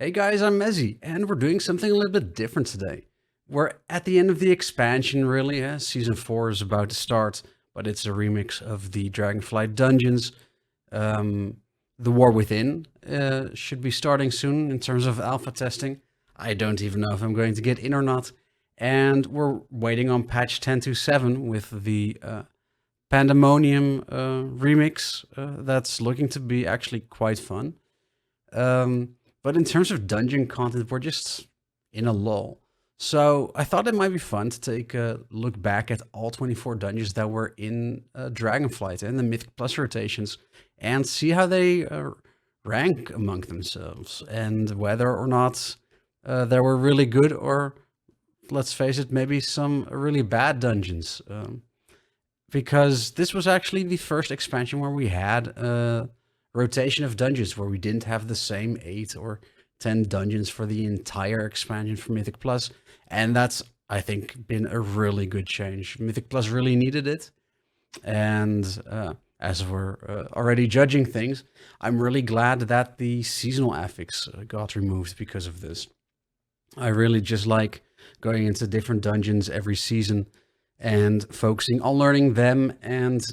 Hey guys, I'm Mezzy, and we're doing something a little bit different today. We're at the end of the expansion, really. Season 4 is about to start, but it's a remix of the Dragonflight Dungeons. Um, the War Within should be starting soon in terms of alpha testing. I don't even know if I'm going to get in or not. And we're waiting on patch 10.7 with the Pandemonium remix that's looking to be actually quite fun. But in terms of dungeon content, we're just in a lull. So I thought it might be fun to take a look back at all 24 dungeons that were in Dragonflight and the Mythic Plus rotations and see how they rank among themselves and whether or not they were really good or, let's face it, maybe some really bad dungeons. Because this was actually the first expansion where we had rotation of dungeons where we didn't have the same 8 or 10 dungeons for the entire expansion for Mythic Plus. And that's, I think, been a really good change. Mythic Plus really needed it. And as we're already judging things, I'm really glad that the seasonal affix got removed because of this. I really just like going into different dungeons every season and focusing on learning them and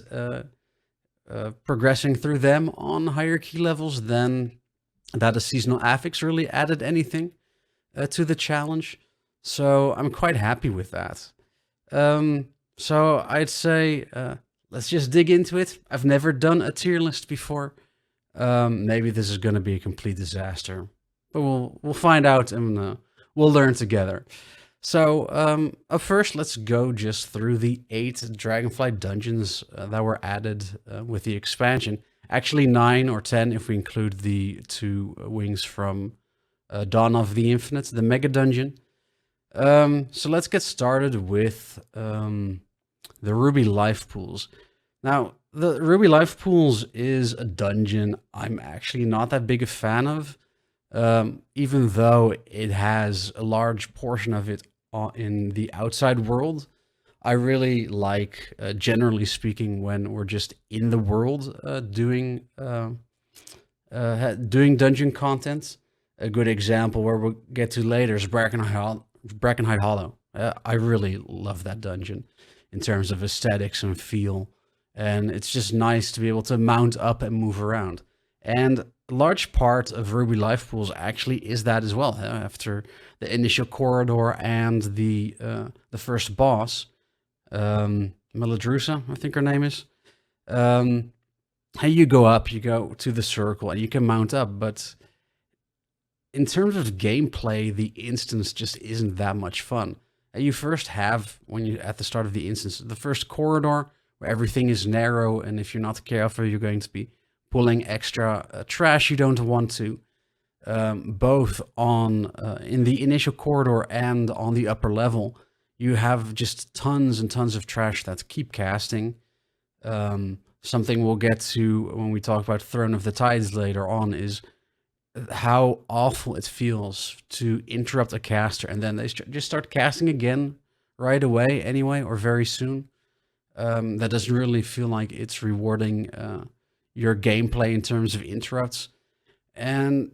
progressing through them on higher key levels than that a seasonal affix really added anything to the challenge. So I'm quite happy with that. So I'd say let's just dig into it. I've never done a tier list before. Maybe this is going to be a complete disaster, but we'll find out and we'll learn together. So, up first, let's go just through the 8 Dragonflight dungeons that were added with the expansion. Actually, 9 or 10 if we include the 2 wings from Dawn of the Infinite, the Mega Dungeon. So let's get started with the Ruby Life Pools. Now, the Ruby Life Pools is a dungeon I'm actually not that big a fan of. Even though it has a large portion of it in the outside world, I really like, generally speaking, when we're just in the world doing dungeon content. A good example where we'll get to later is Brackenhide Hollow. I really love that dungeon in terms of aesthetics and feel, and it's just nice to be able to mount up and move around. And a large part of Ruby Life Pools actually is that as well. After the initial corridor and the first boss, Meladrusa, I think her name is. Hey, you go up, you go to the circle, and you can mount up. But in terms of gameplay, the instance just isn't that much fun. You first have, when you at the start of the instance, the first corridor where everything is narrow, and if you're not careful, you're going to be pulling extra trash you don't want to, both on in the initial corridor and on the upper level. You have just tons and tons of trash that keep casting. Something we'll get to when we talk about Throne of the Tides later on is how awful it feels to interrupt a caster and then they just start casting again right away anyway, or very soon. That doesn't really feel like it's rewarding your gameplay in terms of interrupts. And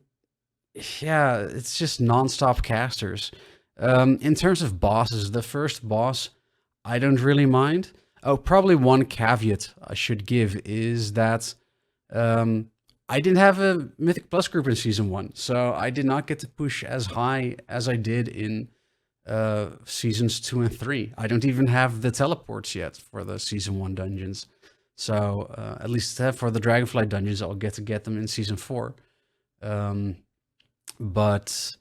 yeah, it's just non-stop casters. In terms of bosses, the first boss, I don't really mind. Oh, probably one caveat I should give is that I didn't have a Mythic Plus group in Season 1, so I did not get to push as high as I did in Seasons 2 and 3. I don't even have the teleports yet for the Season 1 dungeons. So at least for the Dragonflight dungeons, I'll get them in Season 4. But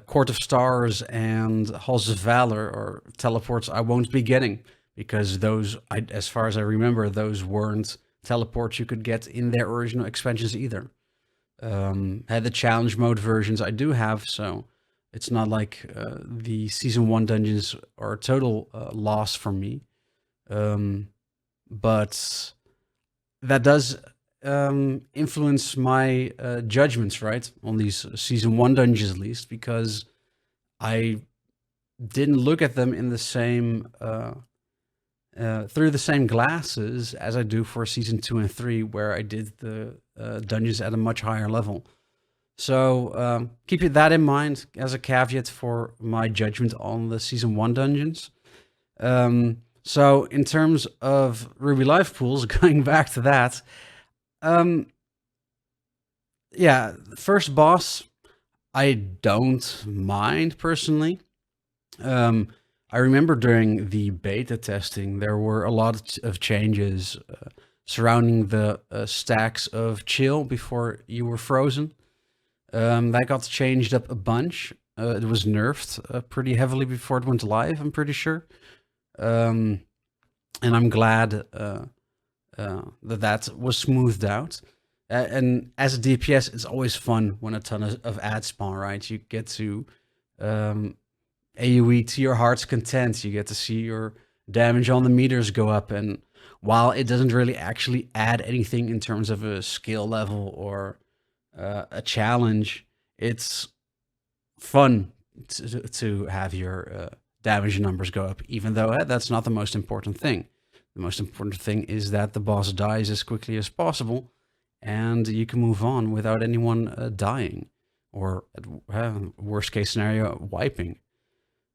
Court of Stars and Halls of Valor or teleports I won't be getting because those, as far as I remember, those weren't teleports you could get in their original expansions either. Had the challenge mode versions I do have, so it's not like the Season 1 dungeons are a total loss for me. But that does influence my judgments, right, on these Season 1 dungeons at least, because I didn't look at them in the same through the same glasses as I do for Season 2 and 3, where I did the dungeons at a much higher level. So keep that in mind as a caveat for my judgment on the Season 1 dungeons. So in terms of Ruby Life pools, going back to that, yeah, first boss, I don't mind personally. I remember during the beta testing, there were a lot of changes surrounding the stacks of chill before you were frozen. That got changed up a bunch. It was nerfed pretty heavily before it went live, I'm pretty sure. And I'm glad that was smoothed out. And as a DPS, it's always fun when a ton of ads spawn, right? You get to AoE to your heart's content. You get to see your damage on the meters go up. And while it doesn't really actually add anything in terms of a skill level or a challenge, it's fun to have your damage numbers go up, even though that's not the most important thing. The most important thing is that the boss dies as quickly as possible and you can move on without anyone dying or, worst case scenario, wiping.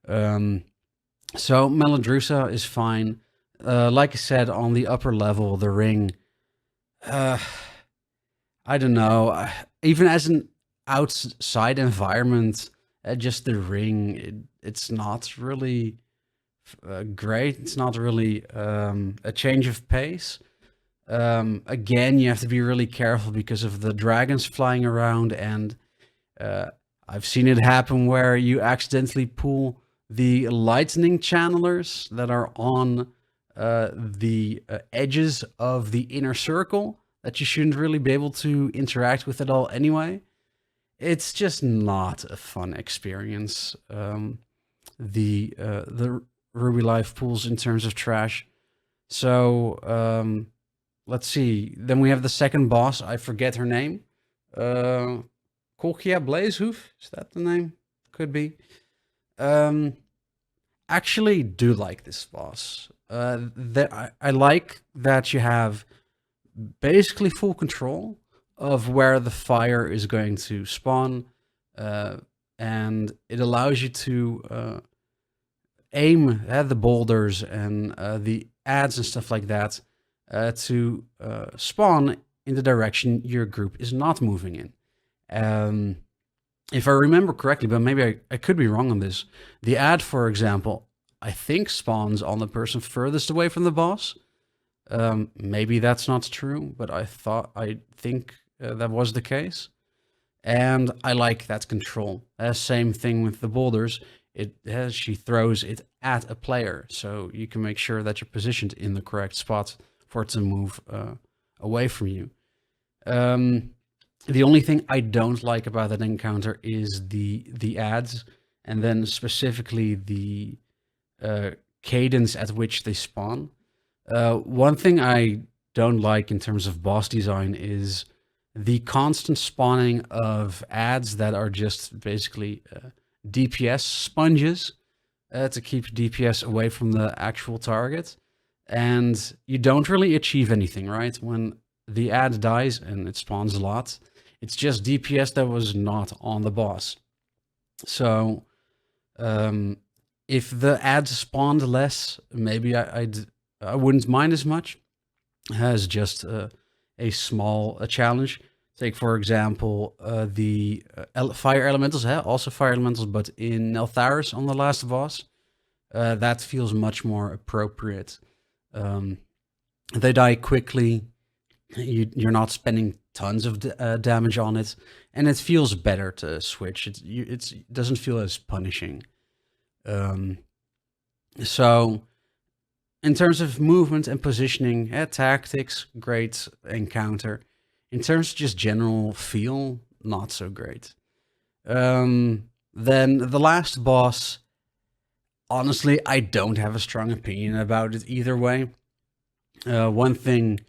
So Meladrusa is fine. Like I said, on the upper level, the ring, I don't know. Even as an outside environment, just the ring, it's not really great. It's not really a change of pace. Again, you have to be really careful because of the dragons flying around, and I've seen it happen where you accidentally pull the lightning channelers that are on the edges of the inner circle that you shouldn't really be able to interact with at all anyway. It's just not a fun experience. The Ruby Life pools in terms of trash. So let's see. Then we have the second boss. I forget her name. Kolkia Blazehoof? Is that the name? Could be. Actually do like this boss. I like that you have basically full control of where the fire is going to spawn, and it allows you to aim at the boulders and the ads and stuff like that to spawn in the direction your group is not moving in. If I remember correctly, but maybe I could be wrong on this, the ad, for example, I think spawns on the person furthest away from the boss. Maybe that's not true, but I think that was the case. And I like that control. Same thing with the boulders. She throws it at a player, so you can make sure that you're positioned in the correct spot for it to move away from you. The only thing I don't like about that encounter is the ads, and then specifically the cadence at which they spawn. One thing I don't like in terms of boss design is the constant spawning of ads that are just basically DPS sponges to keep DPS away from the actual target. And you don't really achieve anything, right? When the ad dies and it spawns a lot, it's just DPS that was not on the boss. So if the ads spawned less, maybe I wouldn't mind as much as just a small challenge. Take, for example, the fire elementals, also fire elementals, but in Algeth'ar on the last boss. That feels much more appropriate. They die quickly. You're not spending tons of damage on it, and it feels better to switch. It doesn't feel as punishing. So, in terms of movement and positioning, tactics, great encounter. In terms of just general feel, not so great. Then the last boss, honestly, I don't have a strong opinion about it either way. One thing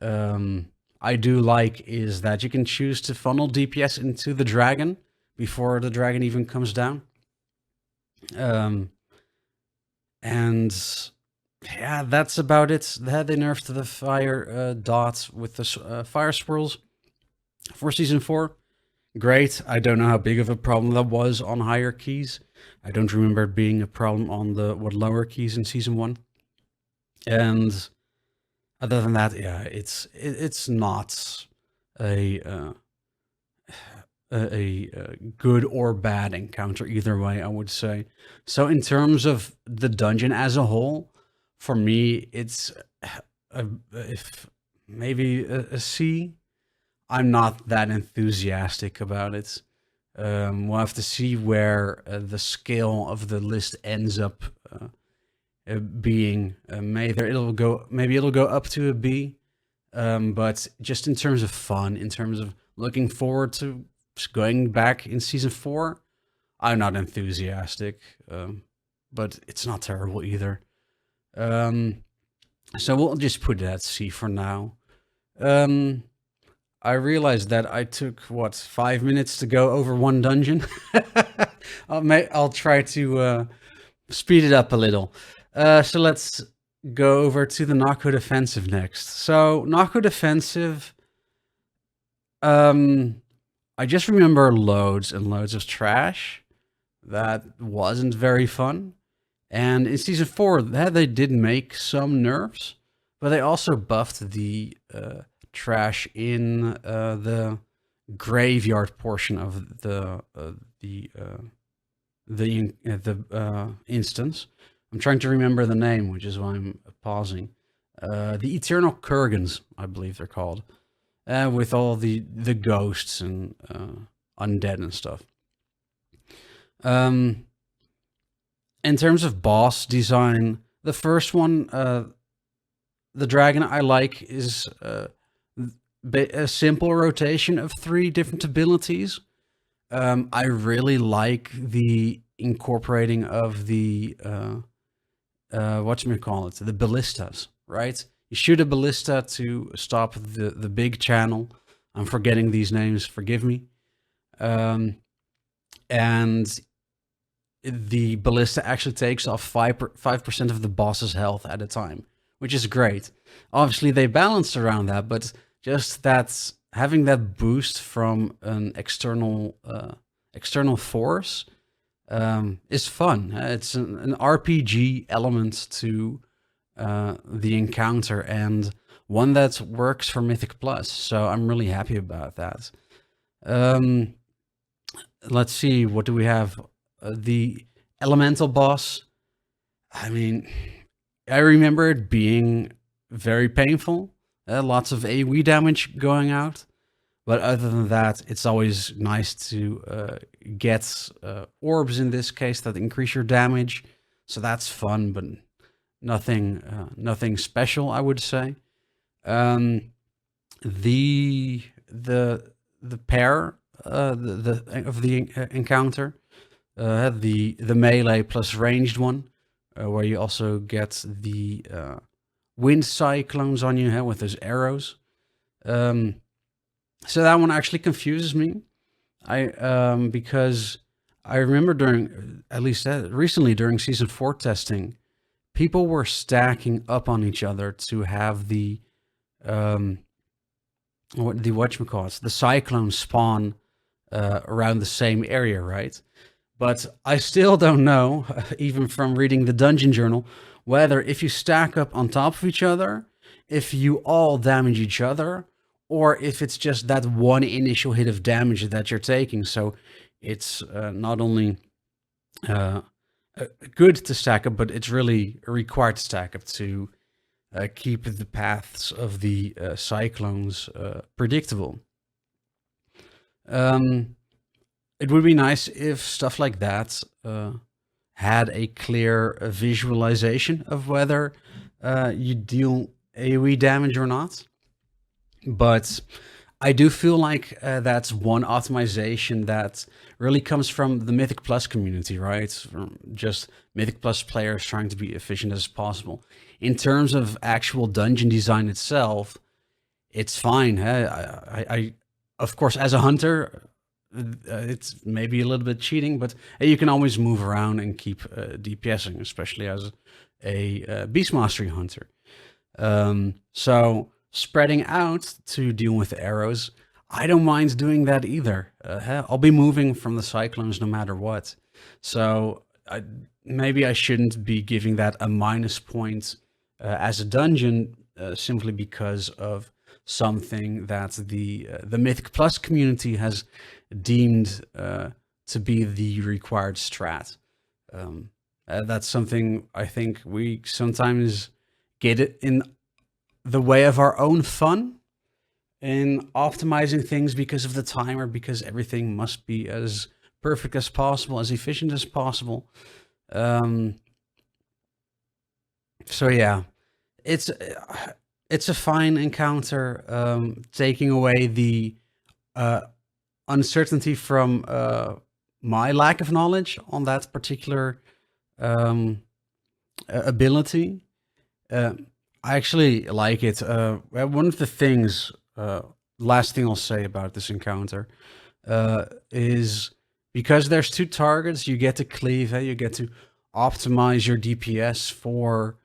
I do like is that you can choose to funnel DPS into the dragon before the dragon even comes down. And yeah, that's about it. They nerfed the fire dot with the fire swirls for Season 4. great. I don't know how big of a problem that was on higher keys. I don't remember it being a problem on the lower keys in season 1. And other than that, yeah, it's not a good or bad encounter either way, I would say. So in terms of the dungeon as a whole, for me, it's if maybe a C. I'm not that enthusiastic about it. We'll have to see where the scale of the list ends up being. Maybe it'll go up to a B. But just in terms of fun, in terms of looking forward to going back in season 4, I'm not enthusiastic. But it's not terrible either. So we'll just put it at C for now. I realized that I took, 5 minutes to go over one dungeon? I'll try to speed it up a little. So let's go over to the Naku Defensive next. So Naku Defensive, I just remember loads and loads of trash. That wasn't very fun. And in season 4, they did make some nerfs, but they also buffed the trash in the graveyard portion of the instance. I'm trying to remember the name, which is why I'm pausing. The Eternal Kurgans, I believe they're called, with all the ghosts and undead and stuff. In terms of boss design, the first one, the dragon I like is a simple rotation of 3 different abilities. I really like the incorporating of the the ballistas, right? You shoot a ballista to stop the big channel. I'm forgetting these names, forgive me. And the ballista actually takes off 5% of the boss's health at a time, which is great. Obviously, they balance around that, but just that having that boost from an external force is fun. It's an RPG element to the encounter, and one that works for Mythic Plus. So I'm really happy about that. Let's see, what do we have? The elemental boss. I mean, I remember it being very painful. Lots of AoE damage going out. But other than that, it's always nice to get orbs in this case that increase your damage. So that's fun, but nothing special, I would say. The pair of the encounter, the melee plus ranged one, where you also get the wind cyclones on you with those arrows. So that one actually confuses me. Because I remember during, at least recently during season 4 testing, people were stacking up on each other to have the the cyclone spawn around the same area, right? But I still don't know, even from reading the dungeon journal, whether if you stack up on top of each other, if you all damage each other, or if it's just that one initial hit of damage that you're taking. So it's not only good to stack up, but it's really required to stack up to keep the paths of the cyclones predictable. It would be nice if stuff like that had a clear visualization of whether you deal AoE damage or not. But I do feel like that's one optimization that really comes from the Mythic Plus community, right? From just Mythic Plus players trying to be efficient as possible. In terms of actual dungeon design itself, it's fine. I of course, as a hunter, it's maybe a little bit cheating, but you can always move around and keep DPSing, especially as a Beast Mastery hunter. So spreading out to deal with arrows, I don't mind doing that either. I'll be moving from the cyclones no matter what. So maybe I shouldn't be giving that a minus point as a dungeon simply because of something that the Mythic Plus community has deemed to be the required strat. That's something I think we sometimes get it in the way of our own fun in optimizing things because of the timer, because everything must be as perfect as possible, as efficient as possible. So yeah, it's a fine encounter, taking away the uncertainty from my lack of knowledge on that particular ability. I actually like it. One of the things, last thing I'll say about this encounter, is because there's two targets, you get to cleave, you get to optimize your DPS for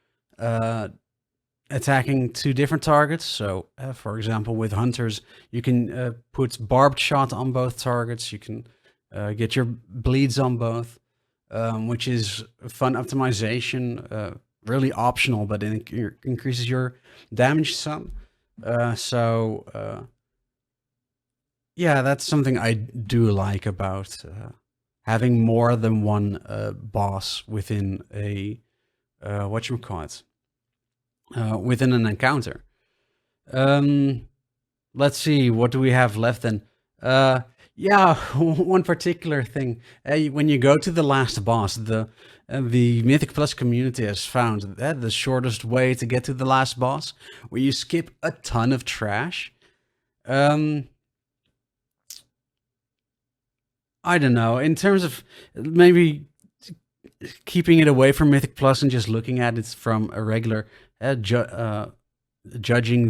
attacking two different targets. So, for example, with hunters, you can put barbed shot on both targets. You can get your bleeds on both, which is fun optimization. Really optional, but it increases your damage some. Yeah, that's something I do like about having more than one boss within a whatchamacallit, within an encounter. Let's see, what do we have left then? Yeah, one particular thing. When you go to the last boss, the Mythic Plus community has found that the shortest way to get to the last boss, where you skip a ton of trash. I don't know. In terms of maybe keeping it away from Mythic Plus and just looking at it from a regular judging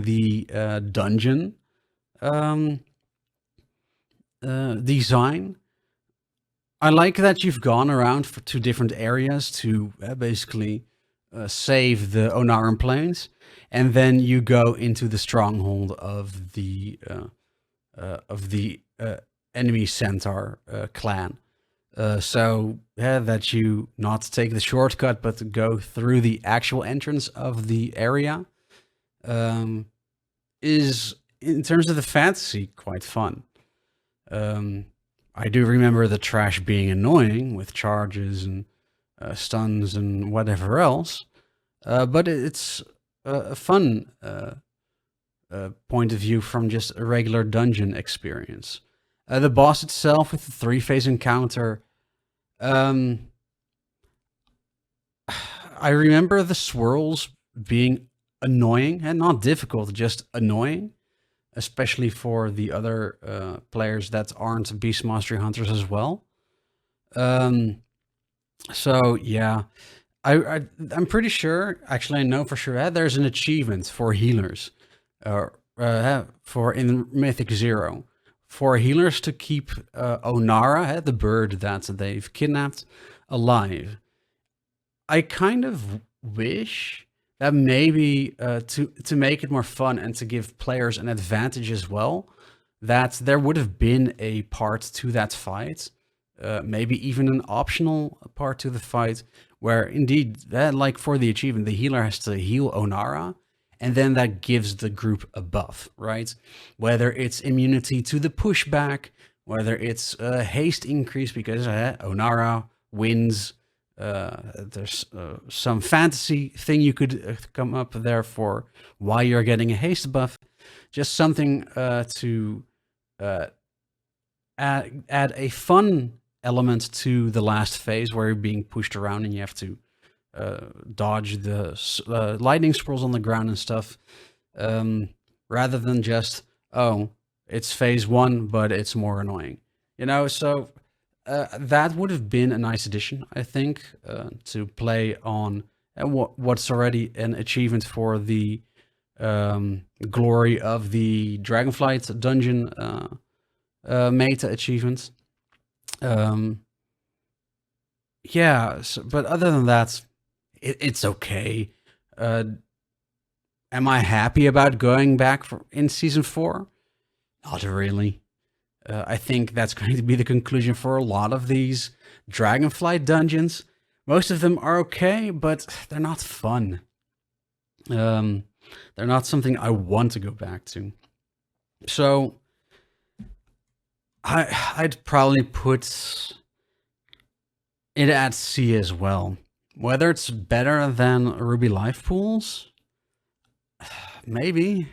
the dungeon design. I like that you've gone around to different areas to basically save the Onaran Plains, and then you go into the stronghold of the enemy centaur clan. So that you not take the shortcut, but to go through the actual entrance of the area, is, in terms of the fantasy, quite fun. I do remember the trash being annoying with charges and stuns and whatever else, but it's a fun point of view from just a regular dungeon experience. The boss itself with the 3-phase encounter, I remember the swirls being annoying, and not difficult, just annoying, especially for the other players that aren't Beast Mastery Hunters as well. So yeah, I'm pretty sure, actually I know for sure, there's an achievement for healers, for in Mythic 0, for healers to keep Onara, the bird that they've kidnapped, alive. I kind of wish that maybe to make it more fun and to give players an advantage as well, that there would have been a part to that fight, maybe even an optional part to the fight, where indeed, like for the achievement, the healer has to heal Onara, and then that gives the group a buff, right? Whether it's immunity to the pushback, whether it's a haste increase because Onara wins. There's some fantasy thing you could come up there for why you're getting a haste buff. Just something to add a fun element to the last phase where you're being pushed around and you have to dodge the lightning swirls on the ground and stuff, rather than just, oh, it's phase 1, but it's more annoying. You know, so that would have been a nice addition, I think, to play on what's already an achievement for the glory of the Dragonflight Dungeon meta achievements. Yeah, but other than that, it's okay. Am I happy about going back in Season 4? Not really. I think that's going to be the conclusion for a lot of these Dragonflight dungeons. Most of them are okay, but they're not fun. They're not something I want to go back to. So I'd probably put it at C as well. Whether it's better than Ruby Life Pools? Maybe.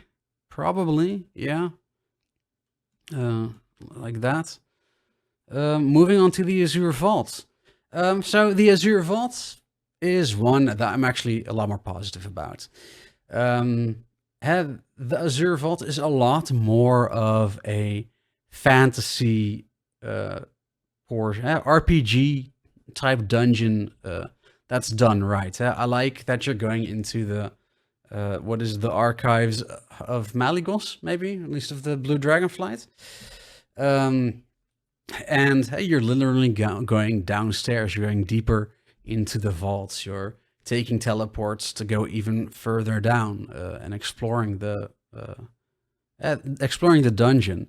Probably. Yeah. Like that. Moving on to the Azure Vault. So the Azure Vault is one that I'm actually a lot more positive about. The Azure Vault is a lot more of a fantasy RPG type dungeon that's done right. I like that you're going into the what is the archives of Malygos, maybe, at least of the Blue Dragonflight. And you're literally going downstairs, you're going deeper into the vaults, you're taking teleports to go even further down and exploring the dungeon.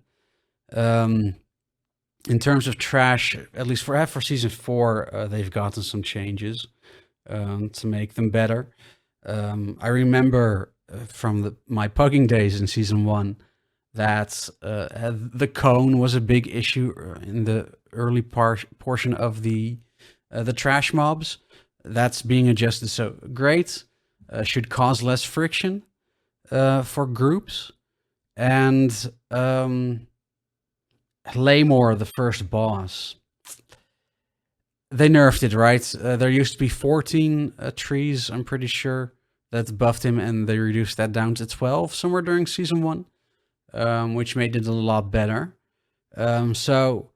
In terms of trash, at least for season 4, they've gotten some changes to make them better. I remember from my pugging days in season 1 that the cone was a big issue in the early portion of the trash mobs. That's being adjusted, so great. Should cause less friction for groups. And Laymore, the first boss, they nerfed it, right? There used to be 14 trees, I'm pretty sure, that buffed him, and they reduced that down to 12 somewhere during season 1. Which made it a lot better. So,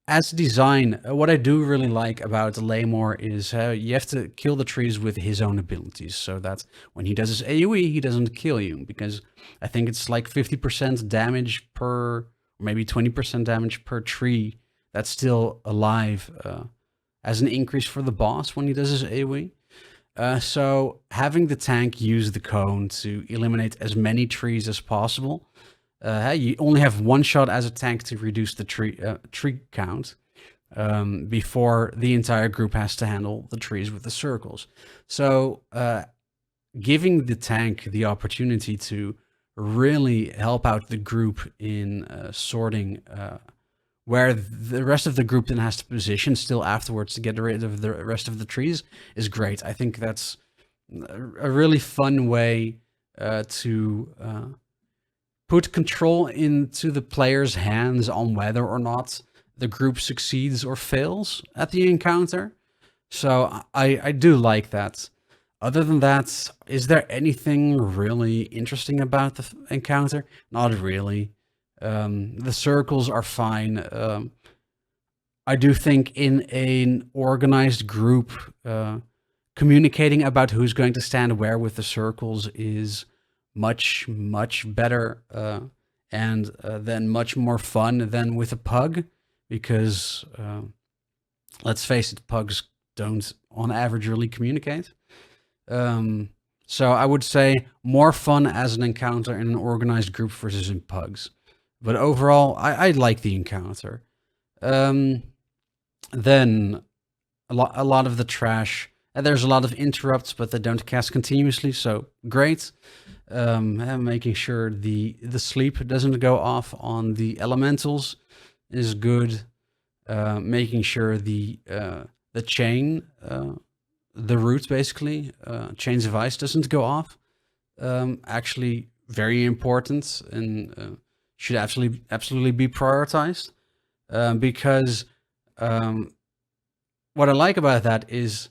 as design, what I do really like about Laymore is you have to kill the trees with his own abilities, so that when he does his AoE, he doesn't kill you, because I think it's like 50% damage per, or maybe 20% damage per tree that's still alive as an increase for the boss when he does his AoE. So, having the tank use the cone to eliminate as many trees as possible. You only have one shot as a tank to reduce the tree count before the entire group has to handle the trees with the circles. So giving the tank the opportunity to really help out the group in sorting where the rest of the group then has to position still afterwards to get rid of the rest of the trees is great. I think that's a really fun way to put control into the player's hands on whether or not the group succeeds or fails at the encounter. So I do like that. Other than that, is there anything really interesting about the encounter? Not really. The circles are fine. I do think in an organized group, communicating about who's going to stand where with the circles is much better and then much more fun than with a pug, because let's face it, pugs don't on average really communicate. So I would say more fun as an encounter in an organized group versus in pugs, but overall I like the encounter. Then a lot of the trash, and there's a lot of interrupts, but they don't cast continuously, so great. And making sure the sleep doesn't go off on the elementals is good. Making sure the chain, the root basically, chains of ice doesn't go off. Actually very important and should absolutely be prioritized. Because what I like about that is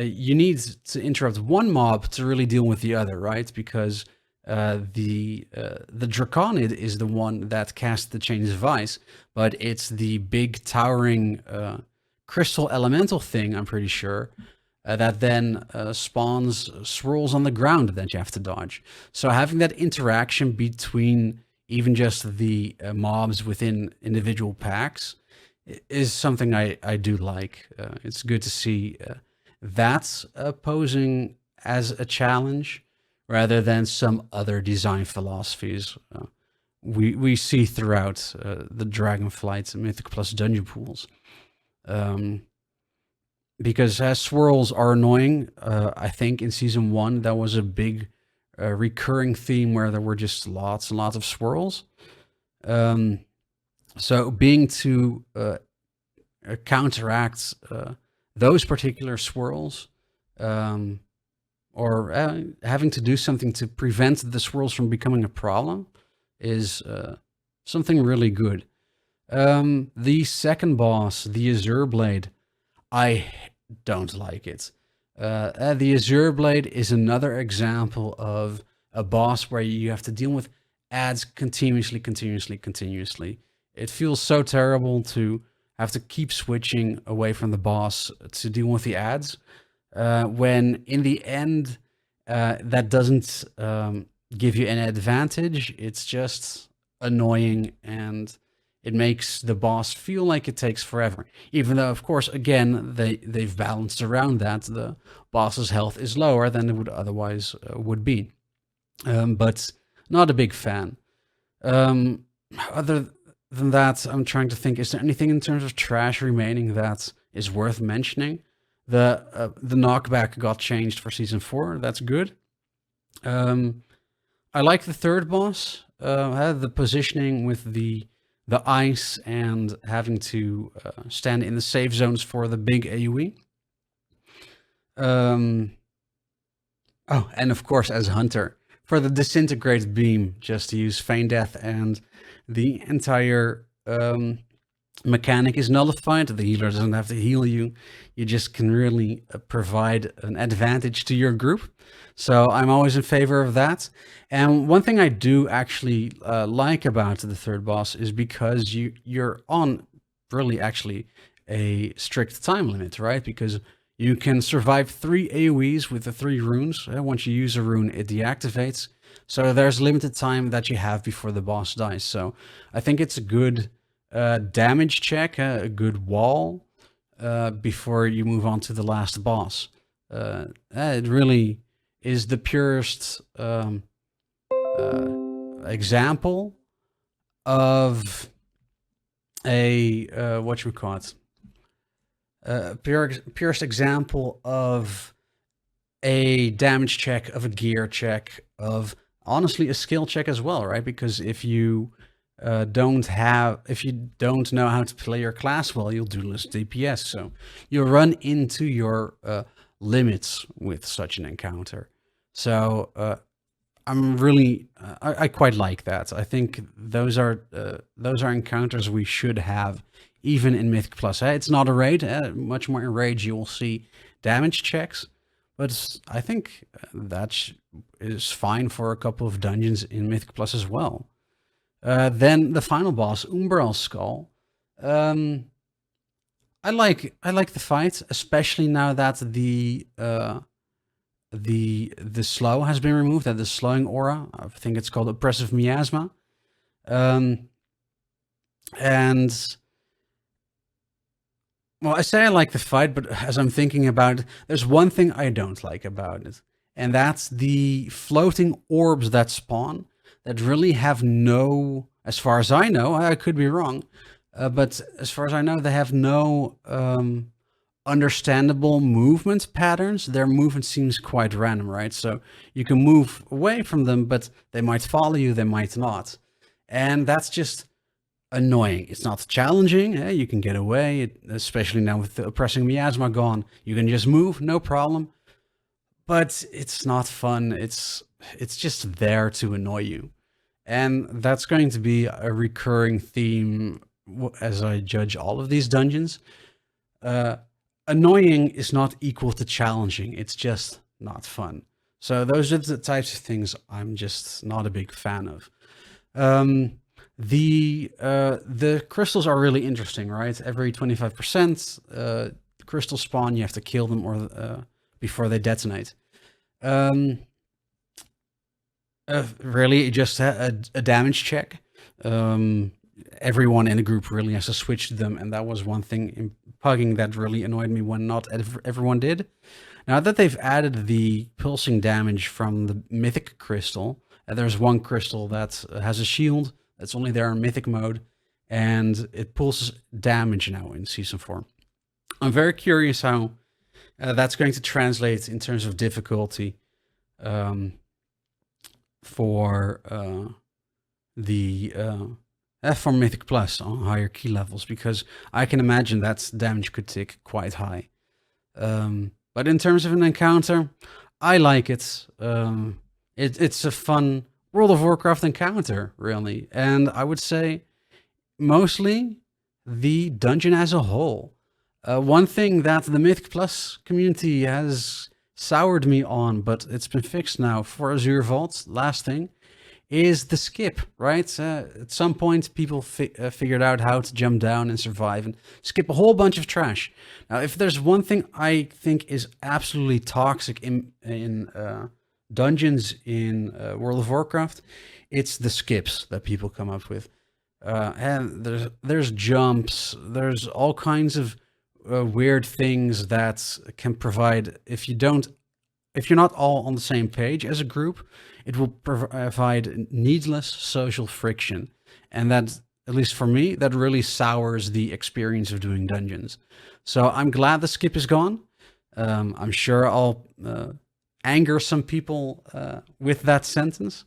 you need to interrupt one mob to really deal with the other, right? Because the Draconid is the one that casts the Chains of Ice, but it's the big towering crystal elemental thing, I'm pretty sure, that then spawns swirls on the ground that you have to dodge. So having that interaction between even just the mobs within individual packs is something I do like. It's good to see that's posing as a challenge rather than some other design philosophies we see throughout the Dragonflight Mythic Plus dungeon pools. Because swirls are annoying. I think in season 1 that was a big recurring theme where there were just lots and lots of swirls. So being to counteract those particular swirls, or having to do something to prevent the swirls from becoming a problem, is something really good. The second boss, the Azure Blade, I don't like it. The Azure Blade is another example of a boss where you have to deal with ads continuously. It feels so terrible to have to keep switching away from the boss to deal with the ads, when in the end that doesn't give you an advantage. It's just annoying, and it makes the boss feel like it takes forever. Even though, of course, again, they've balanced around that. The boss's health is lower than it would otherwise would be. But not a big fan. Other than that, I'm trying to think, is there anything in terms of trash remaining that is worth mentioning? The knockback got changed for season 4. That's good. I like the third boss. The positioning with the ice and having to stand in the safe zones for the big AoE. Oh, and of course, as Hunter, for the disintegrate beam, just to use feign death, and the entire mechanic is nullified. The healer doesn't have to heal you. You just can really provide an advantage to your group. So I'm always in favor of that. And one thing I do actually like about the third boss is because you're on really actually a strict time limit, right? Because you can survive 3 AoEs with the 3 runes. Once you use a rune, it deactivates. So there's limited time that you have before the boss dies. So I think it's a good damage check, a good wall before you move on to the last boss. It really is the purest example of a purest example of a damage check, of a gear check, of honestly a skill check as well, right? Because if you don't know how to play your class well, you'll do less DPS. So you'll run into your limits with such an encounter. So I quite like that. I think those are encounters we should have even in Mythic Plus. It's not a raid. Much more in Rage you will see damage checks, but I think that is fine for a couple of dungeons in Mythic Plus as well. Then the final boss, Umbral Skull. I like the fight, especially now that the slow has been removed, that the slowing aura. I think it's called Oppressive Miasma. And well, I say I like the fight, but as I'm thinking about it, there's one thing I don't like about it, and that's the floating orbs that spawn that really have no, as far as I know, I could be wrong, but as far as I know, they have no understandable movement patterns. Their movement seems quite random, right? So you can move away from them, but they might follow you, they might not. And that's just annoying. It's not challenging. You can get away, especially now with the Oppressing Miasma gone. You can just move, no problem. But it's not fun. It's just there to annoy you. And that's going to be a recurring theme as I judge all of these dungeons. Annoying is not equal to challenging. It's just not fun. So those are the types of things I'm just not a big fan of. The crystals are really interesting, right? Every 25% crystal spawn, you have to kill them or before they detonate. Really just a damage check. Everyone in the group really has to switch to them, and that was one thing in pugging that really annoyed me when not everyone did. Now that they've added the pulsing damage from the Mythic crystal, there's one crystal that has a shield It's only there in Mythic mode, and it pulls damage now in Season 4. I'm very curious how that's going to translate in terms of difficulty for for Mythic Plus on higher key levels, because I can imagine that damage could tick quite high. But in terms of an encounter, I like it. It's a fun World of Warcraft encounter, really. And I would say mostly the dungeon as a whole. One thing that the Mythic Plus community has soured me on, but it's been fixed now for Azure Vault, last thing, is the skip, right? At some point, people figured out how to jump down and survive and skip a whole bunch of trash. Now, if there's one thing I think is absolutely toxic in dungeons in World of Warcraft, it's the skips that people come up with. And there's jumps, there's all kinds of weird things that can provide, if you're not all on the same page as a group, it will provide needless social friction. And that, at least for me, that really sours the experience of doing dungeons. So I'm glad the skip is gone. I'm sure I'll anger some people with that sentence,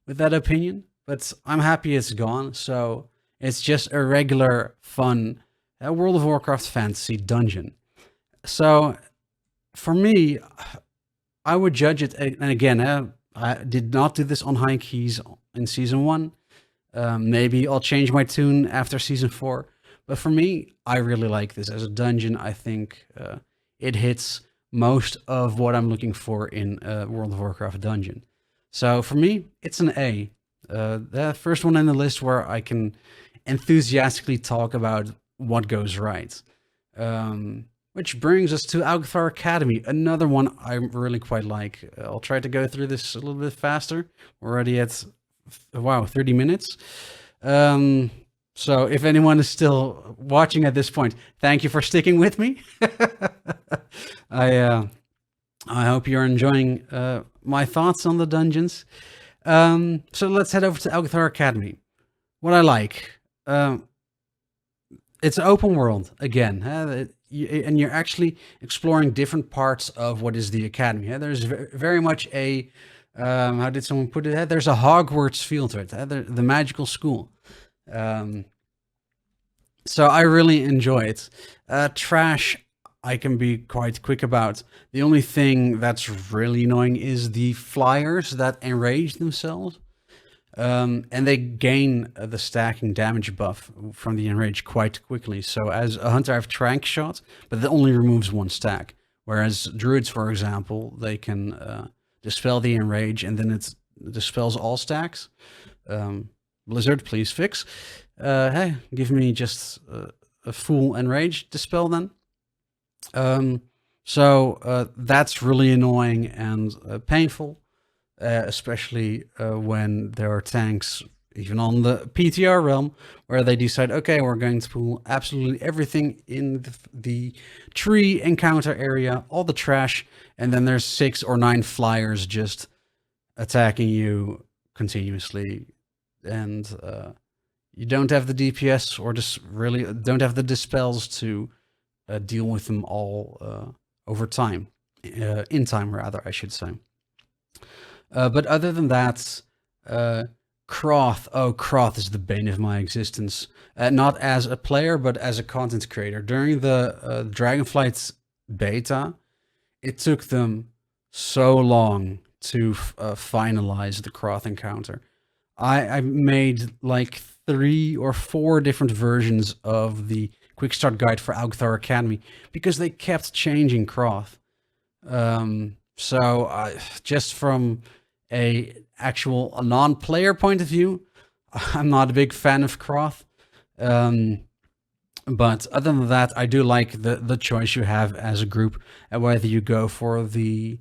with that opinion, but I'm happy it's gone. So it's just a regular, fun World of Warcraft fantasy dungeon. So for me, I would judge it, and again, I did not do this on high keys in Season 1. Maybe I'll change my tune after Season 4. But for me, I really like this as a dungeon. I think it hits most of what I'm looking for in a World of Warcraft dungeon. So for me, it's an A. The first one on the list where I can enthusiastically talk about what goes right. Which brings us to Algeth'ar Academy, another one I really quite like. I'll try to go through this a little bit faster. We're already at, 30 minutes. So if anyone is still watching at this point, thank you for sticking with me. I hope you're enjoying my thoughts on the dungeons. So let's head over to Algeth'ar Academy. What I like, it's open world again. And you're actually exploring different parts of what is the academy. There's very much a, how did someone put it? There's a Hogwarts feel to it, the magical school. So I really enjoy it. Trash, I can be quite quick about. The only thing that's really annoying is the flyers that enrage themselves. And they gain the stacking damage buff from the enrage quite quickly. So as a hunter, I have trank shot, but that only removes one stack. Whereas druids, for example, they can dispel the enrage, and then it dispels all stacks. Blizzard, please fix. Hey, give me just a full enrage dispel then. So that's really annoying and painful. Especially when there are tanks, even on the PTR realm, where they decide, okay, we're going to pull absolutely everything in the tree encounter area, all the trash, and then there's 6 or 9 flyers just attacking you continuously, and you don't have the DPS or just really don't have the dispels to deal with them all over time, in time rather, I should say. But other than that, Croth. Oh, Croth is the bane of my existence. Not as a player, but as a content creator. During the Dragonflight beta, it took them so long to finalize the Croth encounter. I made like 3 or 4 different versions of the quick start guide for Algeth'ar Academy because they kept changing Croth. So just from a non-player point of view, I'm not a big fan of Croth. But other than that, I do like the choice you have as a group, whether you go for the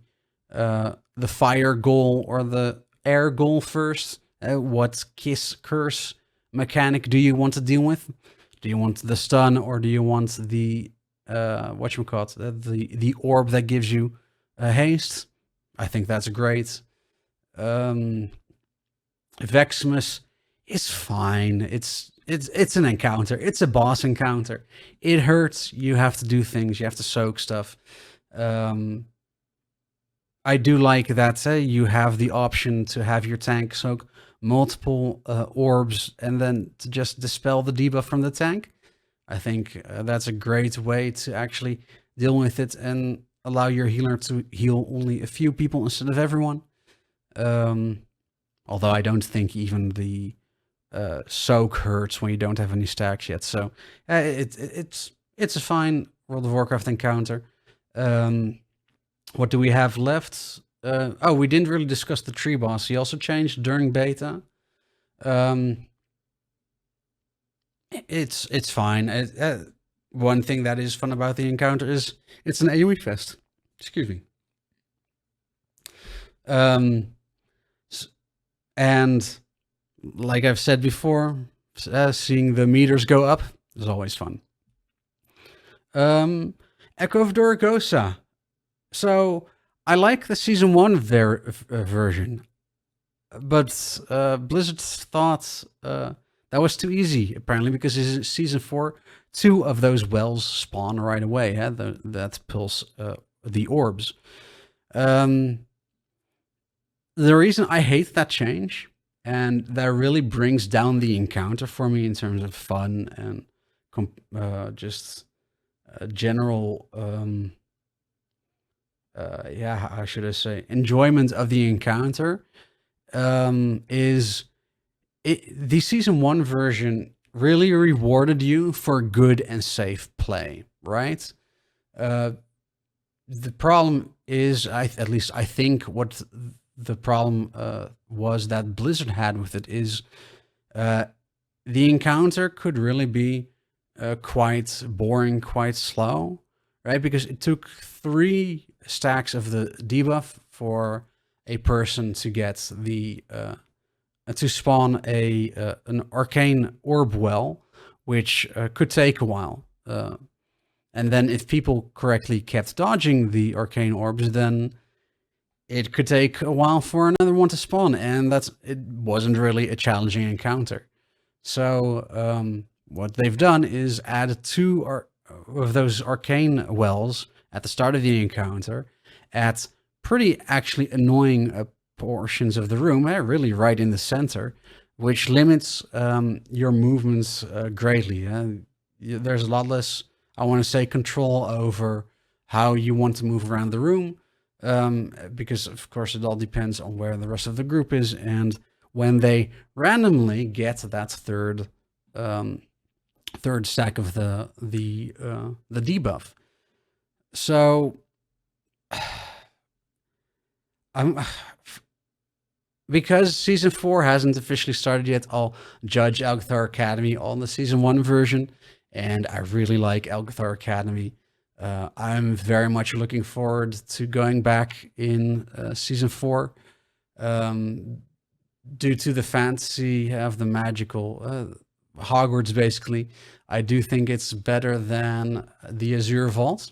fire goal or the air goal first. What kiss curse mechanic do you want to deal with? Do you want the stun, or do you want the the orb that gives you haste? I think that's great. Veximus, It's fine. It's an encounter. It's a boss encounter. It hurts. You have to do things. You have to soak stuff. Um, I do like that you have the option to have your tank soak multiple orbs and then to just dispel the debuff from the tank. I think that's a great way to actually deal with it and allow your healer to heal only a few people instead of everyone. Um, Although I don't think even the soak hurts when you don't have any stacks yet. So it's a fine World of Warcraft encounter. What do we have left? Oh, we didn't really discuss the tree boss. He also changed during beta. It's fine. One thing that is fun about the encounter is it's an AoE fest. Excuse me. And like I've said before, seeing the meters go up is always fun. Echo of Dorigosa. So I like the season 1 version, but Blizzard thought that was too easy, apparently, because in season 4, 2 of those wells spawn right away. That pulls the orbs. The reason I hate that change, and that really brings down the encounter for me in terms of fun and just general, how should I say, enjoyment of the encounter, is the season 1 version really rewarded you for good and safe play, right? The problem is, at least I think what the problem was that Blizzard had with it is the encounter could really be quite boring, quite slow, right? Because it took 3 stacks of the debuff for a person to get the to spawn an arcane orb well, which could take a while. And then if people correctly kept dodging the arcane orbs, then it could take a while for another one to spawn, and it wasn't really a challenging encounter. So what they've done is add 2 of those arcane wells at the start of the encounter at pretty actually annoying portions of the room, really right in the center, which limits your movements greatly. There's a lot less, I want to say, control over how you want to move around the room. Because of course it all depends on where the rest of the group is and when they randomly get that third stack of the debuff. So because season 4 hasn't officially started yet, I'll judge Algeth'ar Academy on the season 1 version, and I really like Algeth'ar Academy. I'm very much looking forward to going back in season 4. Due to the fantasy of the magical Hogwarts, basically, I do think it's better than the Azure Vault.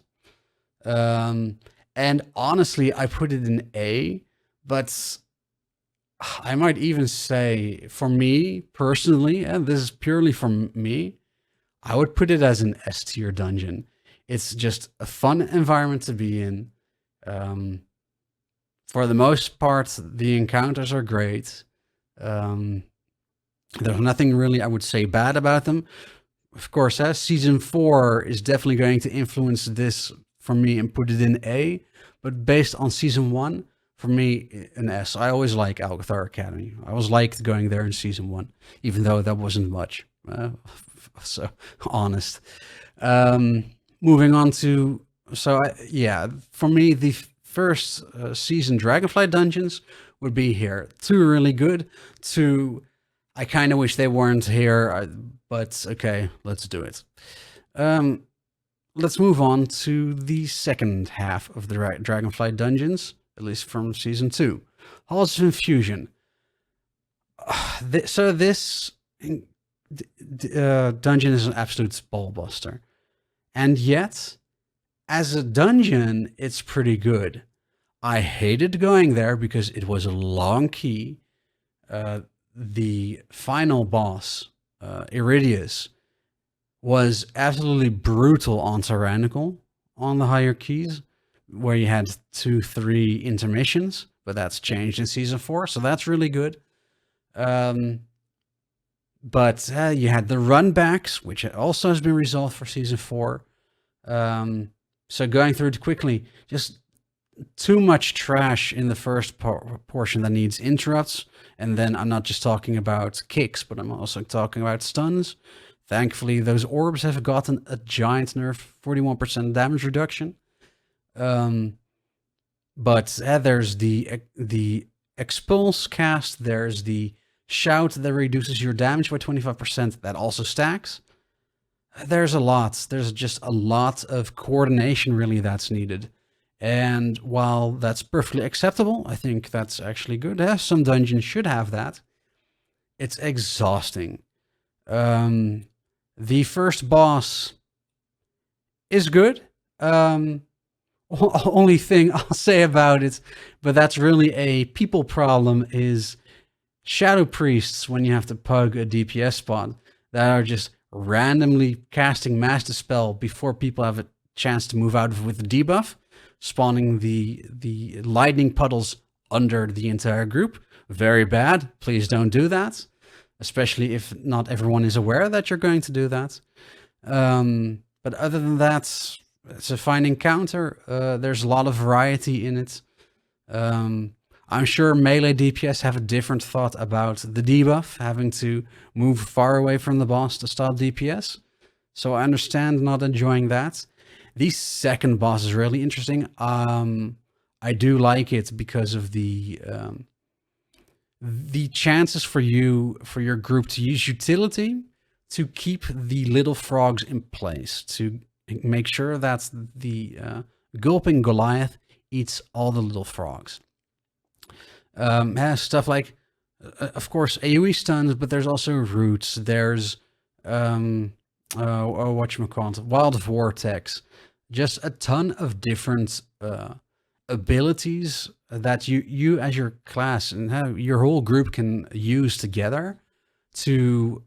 And honestly, I put it in A, but I might even say, for me personally, and this is purely for me, I would put it as an S tier dungeon. It's just a fun environment to be in. For the most part, the encounters are great. There's nothing really I would say bad about them. Of course, season 4 is definitely going to influence this for me and put it in A. But based on season 1, for me, an S. I always like Algeth'ar Academy. I always liked going there in season 1, even though that wasn't much. So honest. Moving on to, for me, the first season Dragonflight Dungeons would be here. 2 really good. 2, I kind of wish they weren't here, but okay, let's do it. Let's move on to the second half of the Dragonflight Dungeons, at least from season 2. Halls of Infusion. This dungeon is an absolute ballbuster. And yet, as a dungeon, it's pretty good. I hated going there because it was a long key. the final boss, Iridius, was absolutely brutal on Tyrannical on the higher keys, where you had 2-3 intermissions, but that's changed in Season 4, so that's really good. But you had the runbacks, which also has been resolved for Season 4. So going through it quickly, just too much trash in the first portion that needs interrupts. And then I'm not just talking about kicks, but I'm also talking about stuns. Thankfully, those orbs have gotten a giant nerf, 41% damage reduction. But there's the expulse cast, there's the shout that reduces your damage by 25%, that also stacks. There's a lot. There's just a lot of coordination really that's needed. And while that's perfectly acceptable, I think that's actually good. Some dungeons should have that. It's exhausting. The first boss is good. Only thing I'll say about it, but that's really a people problem, is Shadow Priests, when you have to pug a DPS spot, that are just randomly casting Mass Dispel before people have a chance to move out with the debuff, spawning the lightning puddles under the entire group. Very bad. Please don't do that, especially if not everyone is aware that you're going to do that. But other than that, it's a fine encounter. There's a lot of variety in it. I'm sure melee DPS have a different thought about the debuff, having to move far away from the boss to stop DPS. So I understand not enjoying that. The second boss is really interesting. I do like it because of the chances for your group to use utility to keep the little frogs in place, to make sure that the gulping Goliath eats all the little frogs. Has stuff like, of course, AoE stuns, but there's also roots. There's whatchamacallit, Wild Vortex. Just a ton of different abilities that you as your class and your whole group can use together to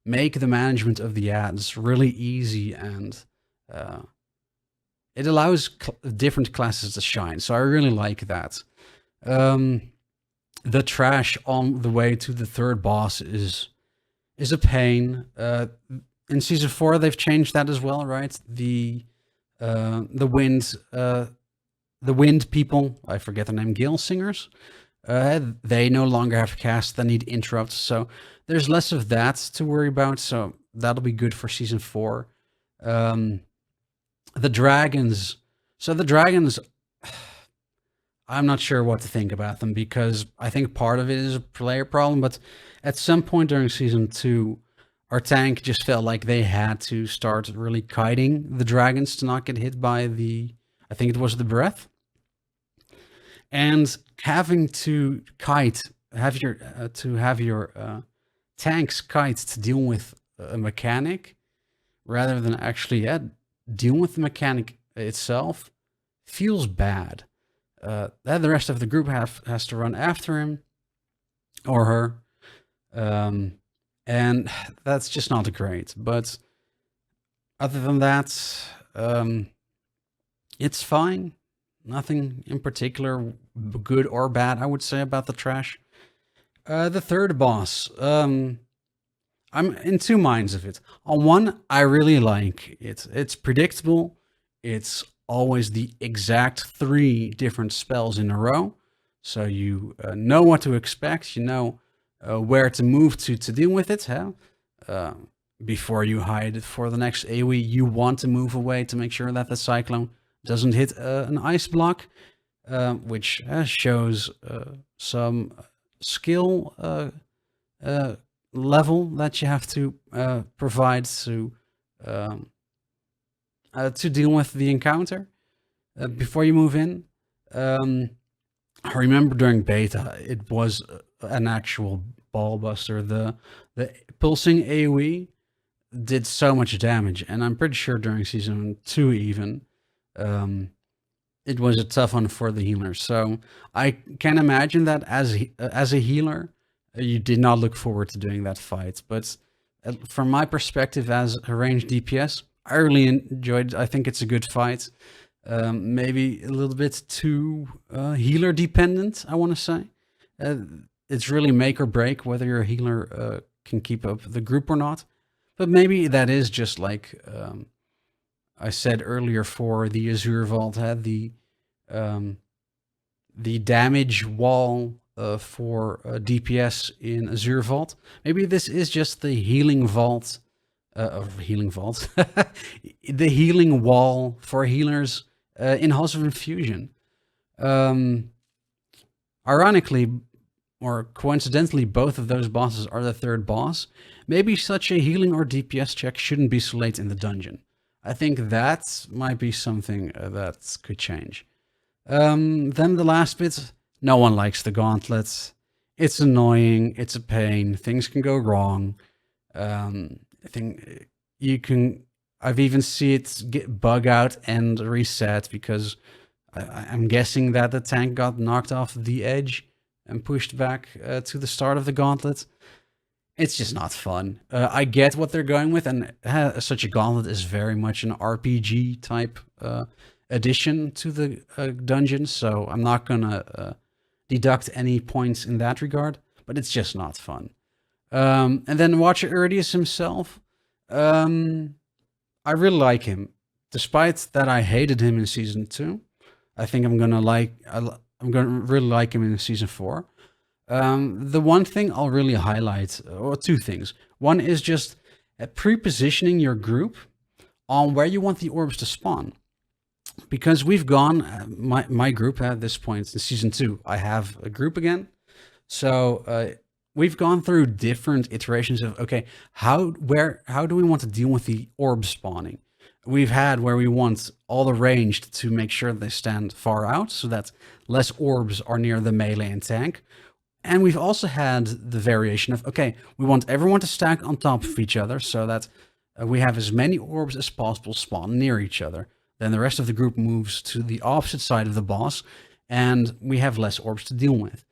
make the management of the ads really easy, and it allows different classes to shine. So I really like that. The trash on the way to the third boss is a pain. In Season 4, they've changed that as well, right? The wind people, I forget the name, Gale Singers, they no longer have casts that need interrupts, so there's less of that to worry about, so that'll be good for Season 4. The dragons. So the dragons, I'm not sure what to think about them, because I think part of it is a player problem, but at some point during Season 2, our tank just felt like they had to start really kiting the dragons to not get hit by I think it was the breath. And having to have your tanks kite to deal with a mechanic, rather than actually deal with the mechanic itself, feels bad. Then the rest of the group has to run after him or her. And that's just not great. But other than that, it's fine. Nothing in particular good or bad, I would say, about the trash. The third boss, I'm in two minds of it. On one, I really like it. It's predictable. It's always the exact 3 different spells in a row. So you know what to expect. You know where to move to deal with it. Before you hide for the next AoE, you want to move away to make sure that the Cyclone doesn't hit an ice block, which shows some skill level that you have to provide to deal with the encounter before you move in. I remember during beta, it was an actual ball buster. The pulsing AoE did so much damage, and I'm pretty sure during Season 2 even, it was a tough one for the healers. So I can imagine that as a healer, You did not look forward to doing that fight. But from my perspective as a ranged DPS, I really enjoyed. I think it's a good fight. Maybe a little bit too healer dependent, I want to say. It's really make or break whether your healer can keep up the group or not. But maybe that is just like I said earlier for the Azure Vault had the damage wall for DPS in Azure Vault. Maybe this is just the healing vault, healing vault, the healing wall for healers in House of Infusion. Ironically, or coincidentally, both of those bosses are the third boss. Maybe such a healing or DPS check shouldn't be so late in the dungeon. I think that might be something that could change. Then the last bit, no one likes the gauntlets. It's annoying, it's a pain, things can go wrong. I think I've even seen it get bug out and reset because I'm guessing that the tank got knocked off the edge and pushed back to the start of the gauntlet. It's just not fun. I get what they're going with, and such a gauntlet is very much an RPG type addition to the dungeon, so I'm not gonna deduct any points in that regard, but it's just not fun. And then Watcher Iridius himself, I really like him. Despite that I hated him in Season 2, I think I'm gonna really like him in Season 4. The one thing I'll really highlight, or two things. One is just pre-positioning your group on where you want the orbs to spawn. Because we've gone, my group at this point in Season 2, I have a group again. So we've gone through different iterations of, okay, how do we want to deal with the orb spawning? We've had where we want all the ranged to make sure they stand far out so that less orbs are near the melee and tank. And we've also had the variation of, okay, we want everyone to stack on top of each other so that we have as many orbs as possible spawn near each other. Then the rest of the group moves to the opposite side of the boss, and we have less orbs to deal with.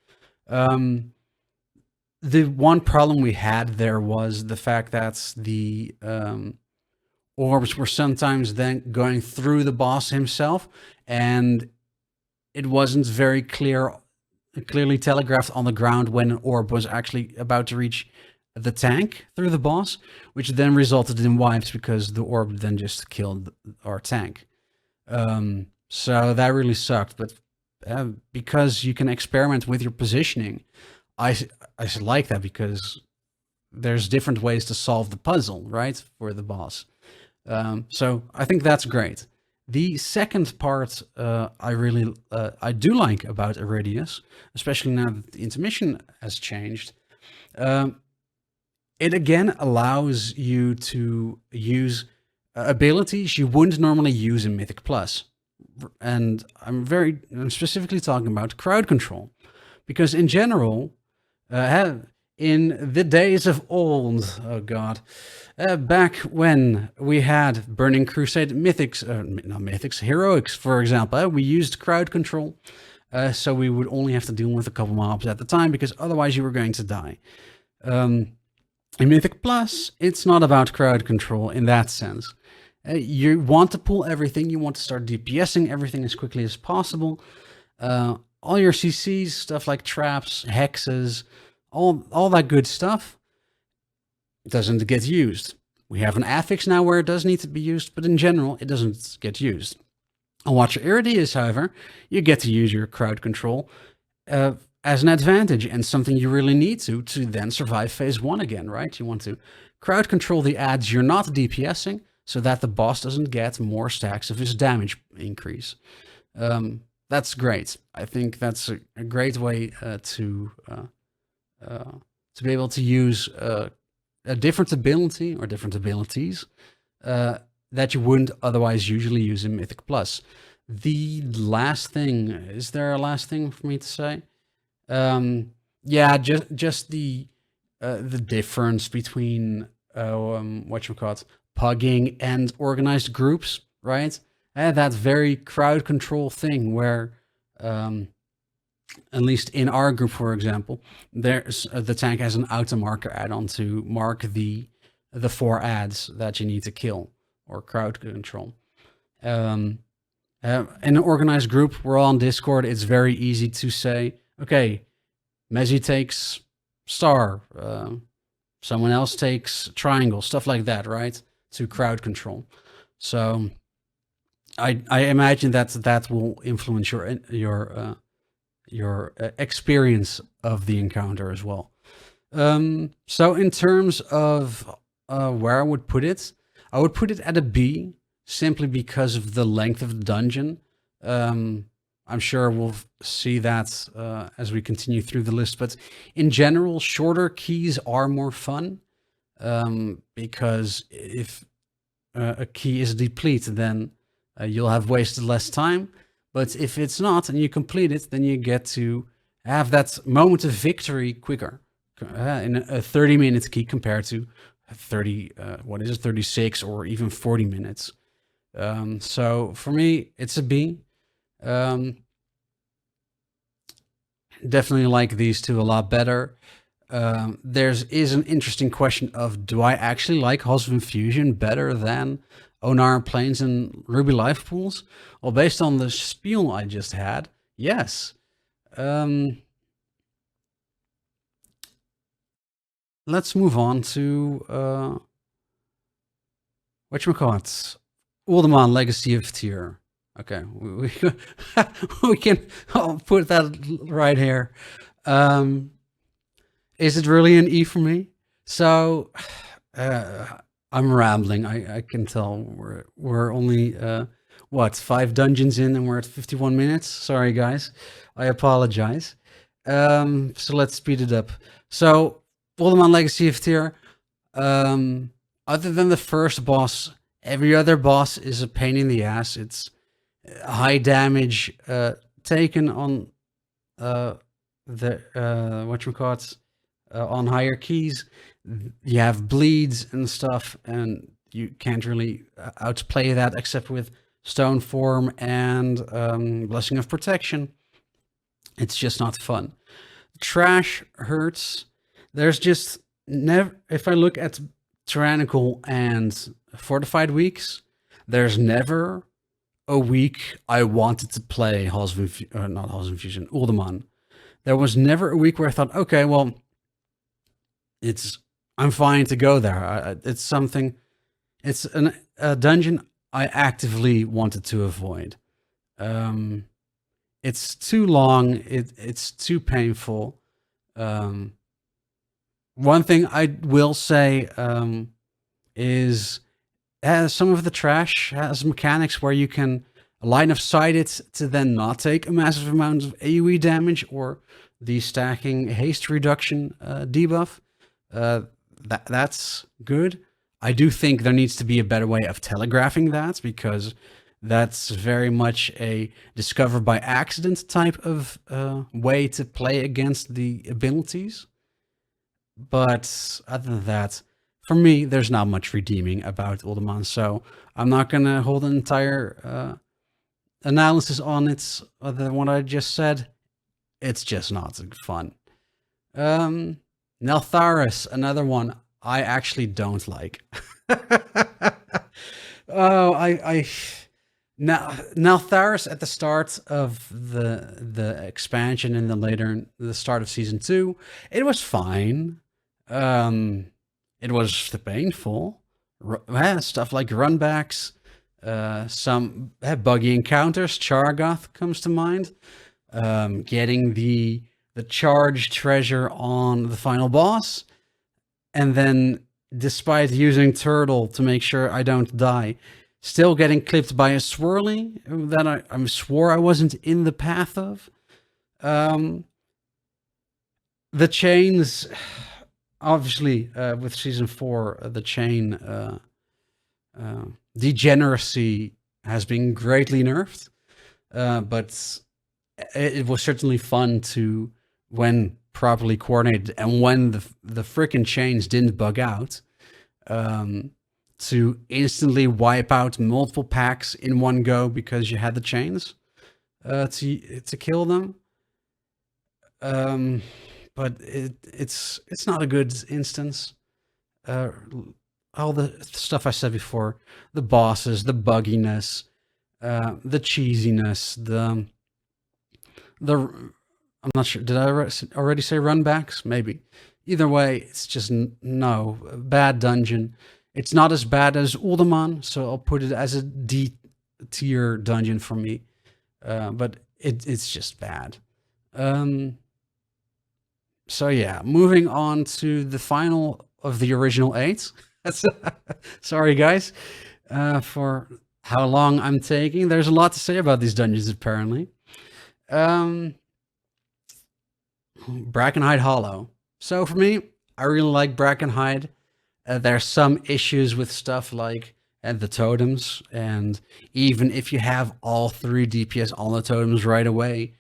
The one problem we had there was the fact that the orbs were sometimes then going through the boss himself, and it wasn't very clearly telegraphed on the ground when an orb was actually about to reach the tank through the boss, which then resulted in wipes because the orb then just killed our tank. So that really sucked, but because you can experiment with your positioning, I like that because there's different ways to solve the puzzle, right, for the boss. So I think that's great. The second part I do like about Iridius, especially now that the intermission has changed. It again allows you to use abilities you wouldn't normally use in Mythic Plus. And I'm specifically talking about crowd control. Because in general, in the days of old, oh god, back when we had Burning Crusade Heroics, for example, we used crowd control. So we would only have to deal with a couple mobs at the time because otherwise you were going to die. In Mythic Plus, it's not about crowd control in that sense. You want to pull everything, you want to start DPSing everything as quickly as possible. All your CCs, stuff like traps, hexes, all that good stuff doesn't get used. We have an affix now where it does need to be used, but in general, it doesn't get used. On Watcher Iridius, however, you get to use your crowd control as an advantage and something you really need to then survive phase 1 again, right? You want to crowd control the ads you're not DPSing so that the boss doesn't get more stacks of his damage increase. That's great. I think that's a great way to be able to use a different ability or different abilities that you wouldn't otherwise usually use in Mythic Plus. The last thing, is there a last thing for me to say? Yeah, just the difference between whatchamacallit, pugging and organized groups, right? That very crowd control thing where at least in our group, for example, there's the tank has an auto marker add-on to mark the 4 ads that you need to kill or crowd control. In an organized group, we're all on Discord. It's very easy to say, okay, Mezzy takes star, someone else takes triangle, stuff like that, right? To crowd control. So I imagine that will influence your experience of the encounter as well. So in terms of where I would put it at a B, simply because of the length of the dungeon. I'm sure we'll see that as we continue through the list, but in general, shorter keys are more fun, because if a key is deplete, then you'll have wasted less time. But if it's not and you complete it, then you get to have that moment of victory quicker in a 30-minute key compared to 36 or even 40 minutes. So for me, it's a B. Definitely like these two a lot better. Is an interesting question of, do I actually like Halls of Infusion better than Onar Plains and Ruby Life Pools? Well, based on the spiel I just had, yes. Let's move on to whatchamacallit, Uldaman Legacy of Tyr. Okay, we can put that right here. Is it really an E for me? So I'm rambling. I can tell we're only 5 dungeons in and we're at 51 minutes. Sorry guys, I apologize. So let's speed it up. So Uldaman Legacy of Tyr. Other than the first boss, every other boss is a pain in the ass. It's high damage taken on on higher keys. You have bleeds and stuff, and you can't really outplay that except with Stone Form and Blessing of Protection. It's just not fun. Trash hurts. There's just never, if I look at Tyrannical and Fortified weeks, there's never a week I wanted to play not Halls of Infusion, Uldaman. There was never a week where I thought, okay, well, I'm fine to go there. It's a dungeon I actively wanted to avoid. It's too long. It's too painful. One thing I will say is some of the trash has mechanics where you can line of sight it to then not take a massive amount of AoE damage, or the stacking haste reduction debuff. That's good. I do think there needs to be a better way of telegraphing that, because that's very much a discover by accident type of way to play against the abilities. But other than that, for me, there's not much redeeming about Uldaman, so I'm not going to hold an entire analysis on it other than what I just said. It's just not fun. Neltharis, another one I actually don't like. Neltharis at the start of the expansion and then the start of season 2, it was fine. It was painful. Stuff like runbacks, some buggy encounters. Chargoth comes to mind. Getting the charge treasure on the final boss, and then despite using turtle to make sure I don't die, still getting clipped by a swirly that I swore I wasn't in the path of. The chains, obviously, with season 4, the chain degeneracy has been greatly nerfed, but it was certainly fun to, when properly coordinated and when the frickin' chains didn't bug out, to instantly wipe out multiple packs in one go because you had the chains to kill them. Um, but it's not a good instance. Uh, all the stuff I said before, the bosses, the bugginess, the cheesiness, the I'm not sure. Did I already say runbacks? Maybe. Either way, it's just no bad dungeon. It's not as bad as Uldaman, so I'll put it as a D tier dungeon for me. But it's just bad. Um, so yeah, moving on to the final of the original 8. Sorry guys, for how long I'm taking. There's a lot to say about these dungeons apparently. Um, Brackenhide Hollow. So for me, I really like Brackenhide. There's some issues with stuff like the totems, and even if you have all 3 DPS on the totems right away,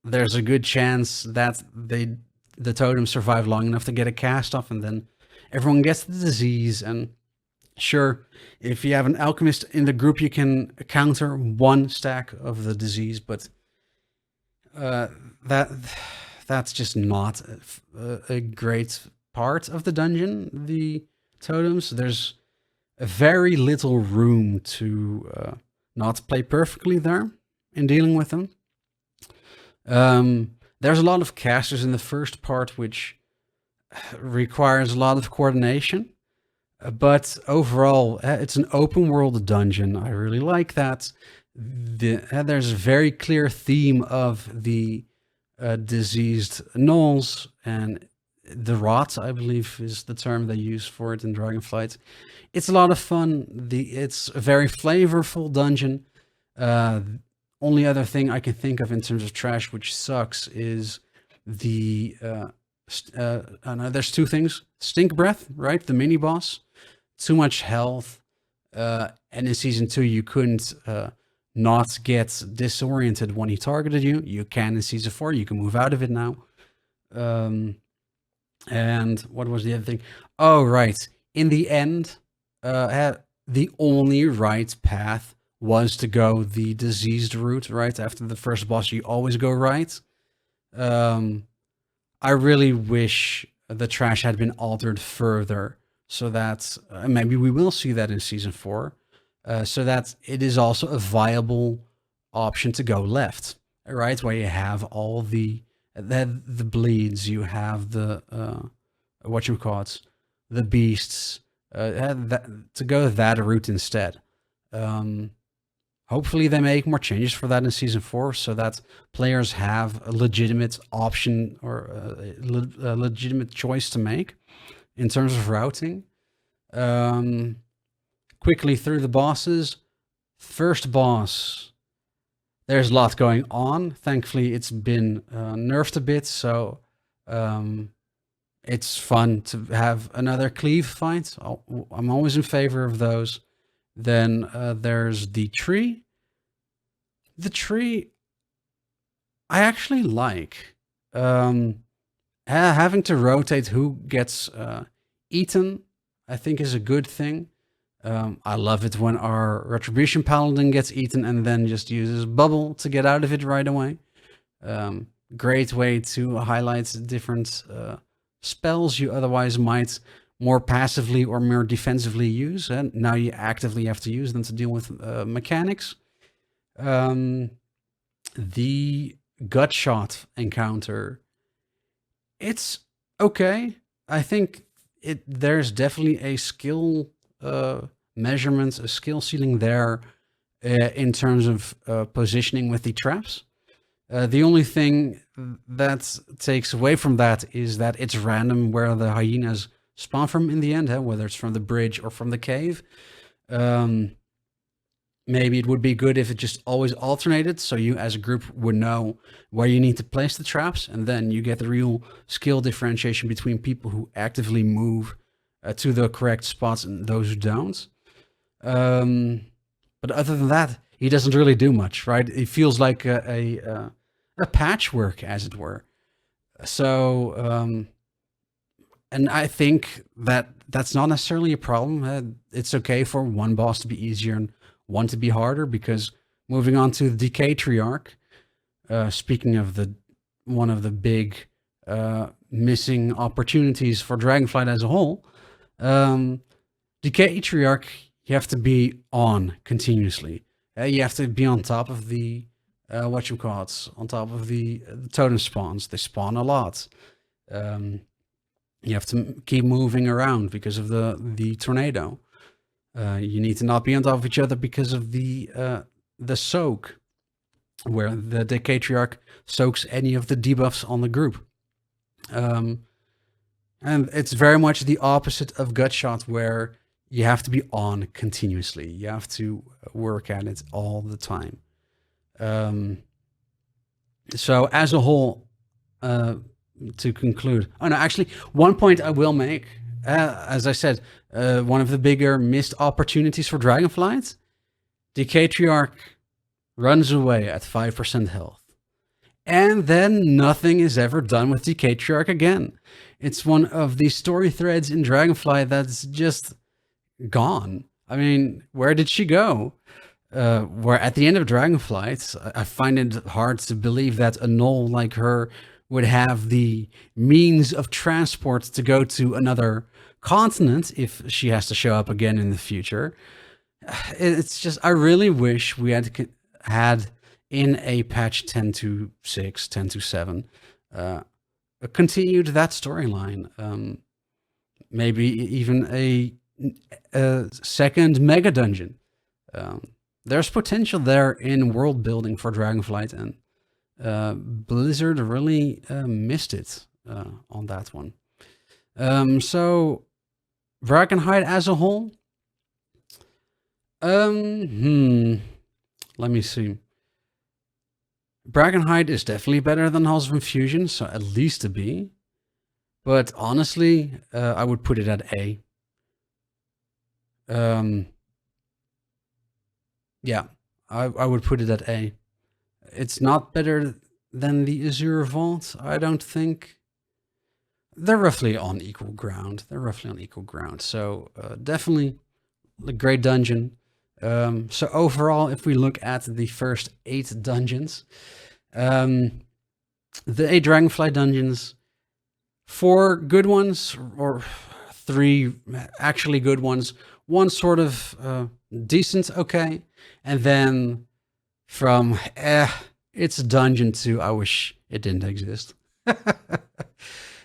there's a good chance that the totems survive long enough to get a cast off, and then everyone gets the disease. And sure, if you have an alchemist in the group, you can counter 1 stack of the disease, but that's just not a great part of the dungeon. The totems, there's very little room to not play perfectly there in dealing with them. There's a lot of casters in the first part, which requires a lot of coordination. But overall, it's an open world dungeon. I really like that. There's a very clear theme of the diseased gnolls, and the rot, I believe, is the term they use for it in Dragonflight. It's a lot of fun. It's a very flavorful dungeon. Only other thing I can think of in terms of trash, which sucks, is the no, there's 2 things: stink breath, right? The mini boss, too much health, and in season 2 you couldn't not get disoriented when he targeted you. You can in season 4. You can move out of it now. And what was the other thing? Oh, right. In the end, the only right path was to go the diseased route, right? After the first boss, you always go right. I really wish the trash had been altered further, so that maybe we will see that in season 4. So that it is also a viable option to go left, right? Where you have all the bleeds, you have the whatchamacallits, the beasts, to go that route instead. Hopefully they make more changes for that in season 4, so that players have a legitimate option or a legitimate choice to make in terms of routing. Quickly through the bosses. First boss, there's a lot going on. Thankfully, it's been nerfed a bit, so it's fun to have another cleave fight. I'm always in favor of those. Then there's the tree. The tree, I actually like. Having to rotate who gets eaten, I think, is a good thing. I love it when our Retribution Paladin gets eaten and then just uses Bubble to get out of it right away. Great way to highlight different spells you otherwise might more passively or more defensively use, and now you actively have to use them to deal with mechanics. The gut shot encounter, it's okay. I think there's definitely a skill measurement, a skill ceiling there in terms of positioning with the traps. The only thing that takes away from that is that it's random where the hyenas spawn from in the end, whether it's from the bridge or from the cave. Maybe it would be good if it just always alternated, so you as a group would know where you need to place the traps, and then you get the real skill differentiation between people who actively move to the correct spots and those who don't. But other than that, he doesn't really do much, right? It feels like a patchwork, as it were. So, and I think that that's not necessarily a problem. It's okay for one boss to be easier and one to be harder, because moving on to the Decay Triarch, speaking of the one of the big missing opportunities for Dragonflight as a whole. The Patriarch, you have to be on continuously. You have to be on top of the on top of the totem spawns. They spawn a lot. You have to keep moving around because of the tornado. You need to not be on top of each other because of the soak, where the Decatriarch soaks any of the debuffs on the group. And it's very much the opposite of Gutshot, where you have to be on continuously. You have to work at it all the time. So as a whole, to conclude, actually, one point I will make, as I said, one of the bigger missed opportunities for Dragonflight, the Patriarch runs away at 5% health. And then nothing is ever done with the Patriarch again. It's one of the story threads in Dragonflight that's just gone. I mean, where did she go? Where at the end of Dragonflight, I find it hard to believe that a gnoll like her would have the means of transport to go to another continent if she has to show up again in the future. It's just, I really wish we had in a patch 10.6, 10.7, continued that storyline. Maybe even a second mega dungeon. There's potential there in world building for Dragonflight, and Blizzard really missed it on that one. So Dragonhide as a whole, let me see. Dragonhide is definitely better than Halls of Infusion, so at least a B. But honestly, I would put it at A. Yeah, I would put it at A. It's not better than the Azure Vault, I don't think. They're roughly on equal ground. So definitely a great dungeon. So overall, if we look at the first 8 dungeons, the 8 Dragonflight dungeons, 4 good ones, or 3 actually good ones, 1 sort of decent, okay, and then from it's a dungeon to I wish it didn't exist.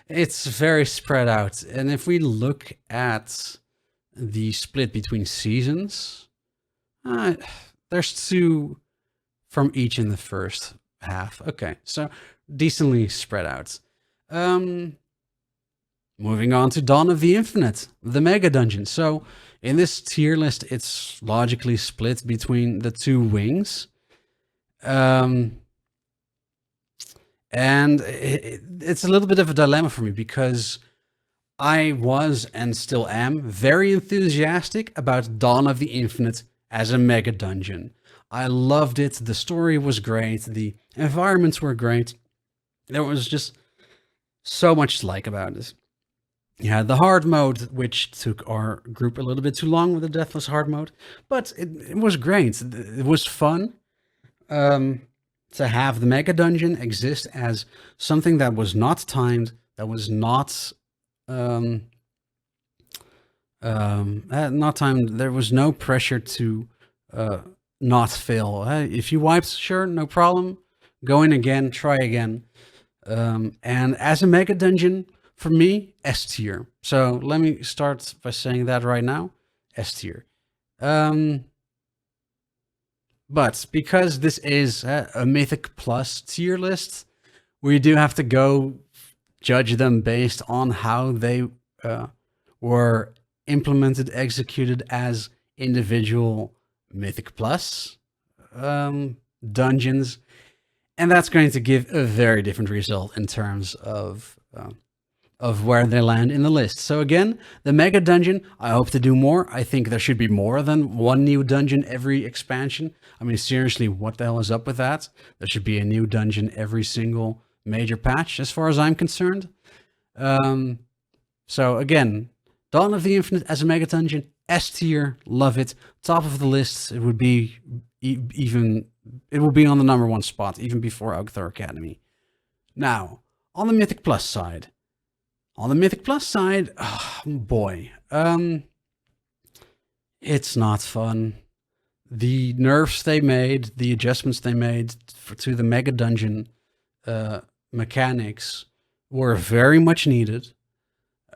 It's very spread out, and if we look at the split between seasons, there's 2 from each in the first half. Okay, so decently spread out. Moving on to Dawn of the Infinite, the mega dungeon. So in this tier list, it's logically split between the 2 wings. And it's a little bit of a dilemma for me, because I was and still am very enthusiastic about Dawn of the Infinite as a mega dungeon. I loved it. The story was great. The environments were great. There was just so much to like about it. You had the hard mode, which took our group a little bit too long with the Deathless hard mode, but it was great. It was fun to have the mega dungeon exist as something that was not timed, that was not timed. There was no pressure to not fail. If you wiped, sure, no problem. Go in again, try again. And as a mega dungeon, for me, S tier. So let me start by saying that right now, S tier. But because this is a Mythic Plus tier list, we do have to go judge them based on how they were implemented, executed as individual Mythic Plus dungeons. And that's going to give a very different result in terms of where they land in the list. So again, the mega dungeon, I hope to do more. I think there should be more than 1 new dungeon every expansion. I mean, seriously, what the hell is up with that? There should be a new dungeon every single major patch, as far as I'm concerned. So again, Dawn of the Infinite as a mega dungeon, S tier, love it. Top of the list, it would be it will be on the #1 spot, even before Algeth'ar Academy. Now, on the Mythic Plus side. Oh boy, it's not fun. The nerfs they made, the adjustments they made to the Mega Dungeon mechanics were very much needed.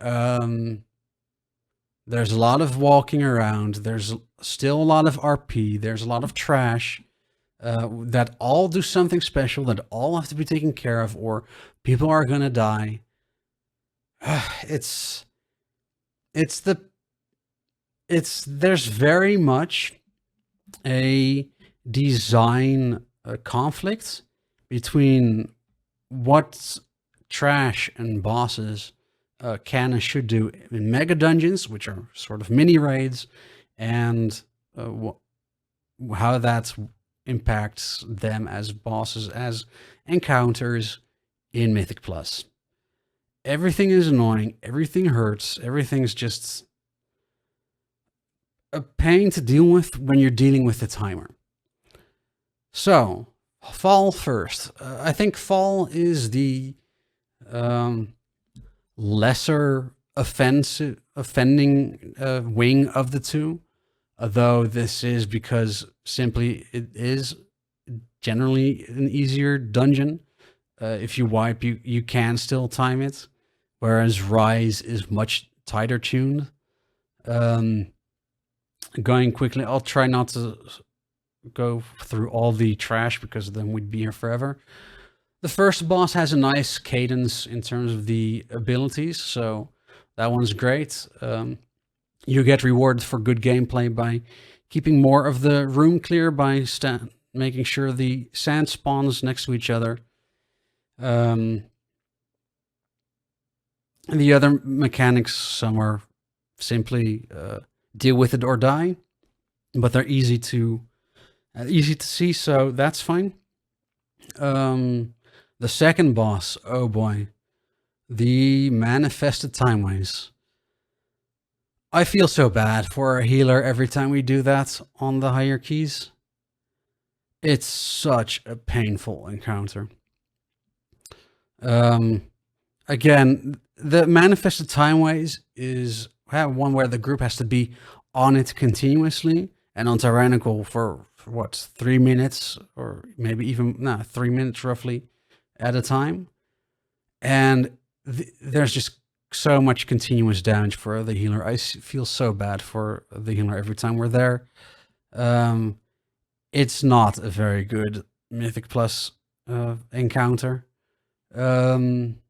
There's a lot of walking around. There's still a lot of RP. There's a lot of trash that all do something special, that all have to be taken care of, or people are gonna die. It's there's very much a design conflict between what trash and bosses can and should do in mega dungeons, which are sort of mini raids, and how that impacts them as bosses, as encounters in Mythic Plus. Everything is annoying, everything hurts, everything's just a pain to deal with when you're dealing with the timer. So, Fall first. I think Fall is the lesser offending wing of the two, though this is because simply it is generally an easier dungeon. If you wipe, you can still time it, whereas Rise is much tighter tuned. Going quickly, I'll try not to go through all the trash because then we'd be here forever. The first boss has a nice cadence in terms of the abilities, so that one's great. You get rewarded for good gameplay by keeping more of the room clear, by making sure the sand spawns next to each other. The other mechanics, some are simply deal with it or die, but they're easy to see, so that's fine. The second boss, oh boy, the Manifested Timeways. I feel so bad for a healer every time we do that on the hierarchies. It's such a painful encounter. Again, the Manifested Timeways is one where the group has to be on it continuously and on Tyrannical for what, 3 minutes, or maybe even 3 minutes roughly at a time. And there's just so much continuous damage for the healer. I feel so bad for the healer every time we're there. It's not a very good Mythic Plus encounter. Then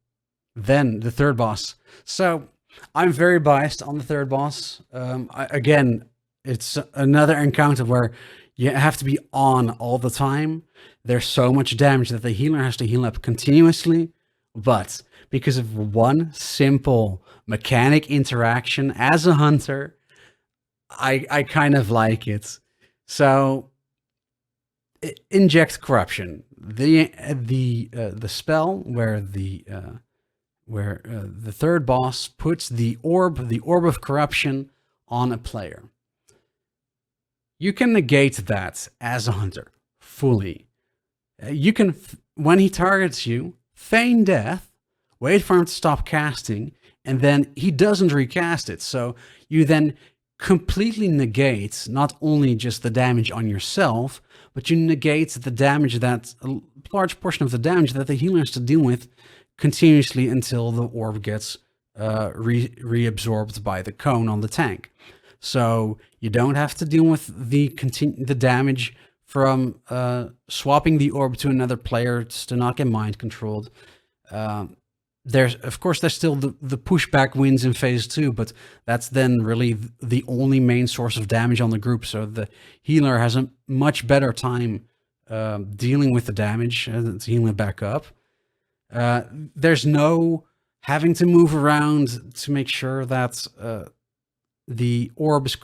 the third boss. So I'm very biased on the third boss. Again, it's another encounter where you have to be on all the time. There's so much damage that the healer has to heal up continuously. But because of one simple mechanic interaction as a hunter, I kind of like it. So, Inject Corruption. The spell where the third boss puts the orb of corruption on a player. You can negate that as a hunter fully. You can, when he targets you, feign death, wait for him to stop casting, and then he doesn't recast it. So you then completely negate not only just the damage on yourself, but you negate the damage that, a large portion of the damage that the healer has to deal with continuously until the orb gets reabsorbed by the cone on the tank. So you don't have to deal with the damage from swapping the orb to another player to not get mind controlled. There's still the pushback wins in phase 2, but that's then really the only main source of damage on the group. So the healer has a much better time dealing with the damage and healing it back up. There's no having to move around to make sure that the orb is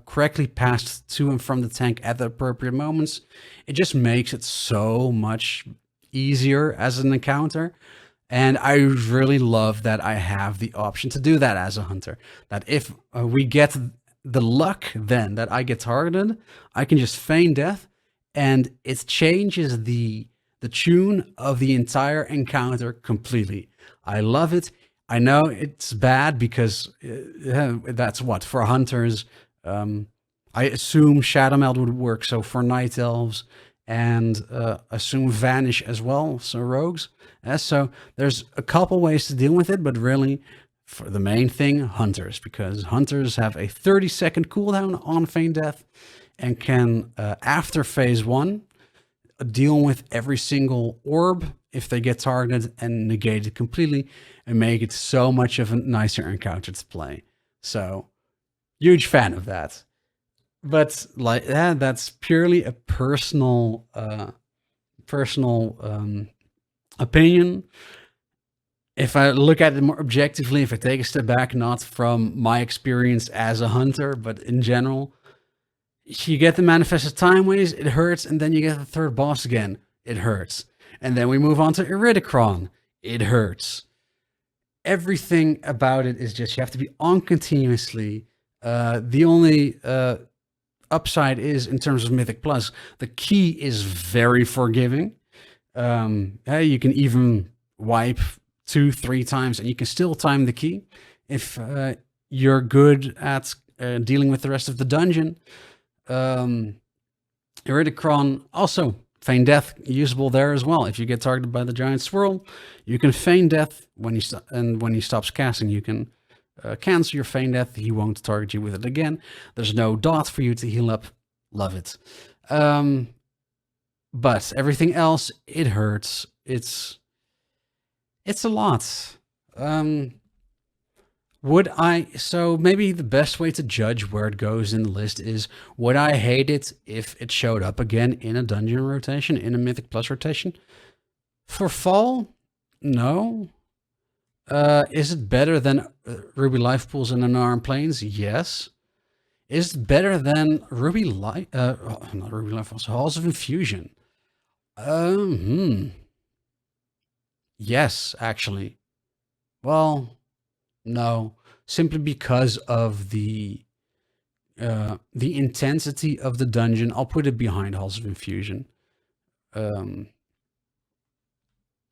correctly passed to and from the tank at the appropriate moments. It just makes it so much easier as an encounter. And I really love that I have the option to do that as a hunter. That if we get the luck then that I get targeted, I can just feign death, and it changes the the tune of the entire encounter completely. I love it. I know it's bad because that's what for hunters. I assume Shadow Meld would work. So for night elves and assume Vanish as well. So rogues. So there's a couple ways to deal with it, but really for the main thing, hunters, because hunters have a 30-second cooldown on feign death and can, after phase 1, deal with every single orb if they get targeted and negate it completely and make it so much of a nicer encounter to play. So, huge fan of that. But like that's purely a personal opinion. If I look at it more objectively, if I take a step back, not from my experience as a hunter, but in general, you get the manifested time ways, it hurts, and then you get the third boss again, it hurts. And then we move on to Iridicron, it hurts. Everything about it is just, you have to be on continuously. The only upside is, in terms of Mythic Plus, the key is very forgiving. You can even wipe 2-3 times and you can still time the key if you're good at dealing with the rest of the dungeon. Iridicron also feign death usable there as well. If you get targeted by the giant swirl, you can feign death when he stops casting. You can cancel your feign death. He won't target you with it again. There's no dot for you to heal up. Love it. But everything else, it hurts. It's a lot. So maybe the best way to judge where it goes in the list is, would I hate it if it showed up again in a dungeon rotation, in a Mythic Plus rotation? For fall, no. Is it better than Ruby Life Pools and Unarmed Plains? Yes. Is it better than not Ruby Life Pools, Halls of Infusion? Yes, actually. Well, no, simply because of the intensity of the dungeon. I'll put it behind Halls of Infusion.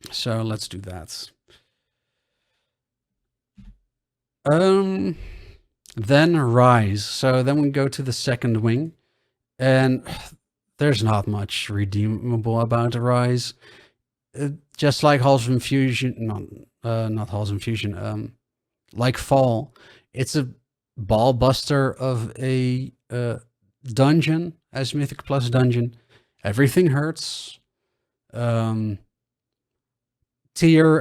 So let's do that. Then Rise. So then we go to the second wing, and there's not much redeemable about Rise. Just like Halls of Infusion, not Halls of Infusion, like Fall, it's a ball buster of a dungeon as Mythic Plus dungeon. Everything hurts. Tyr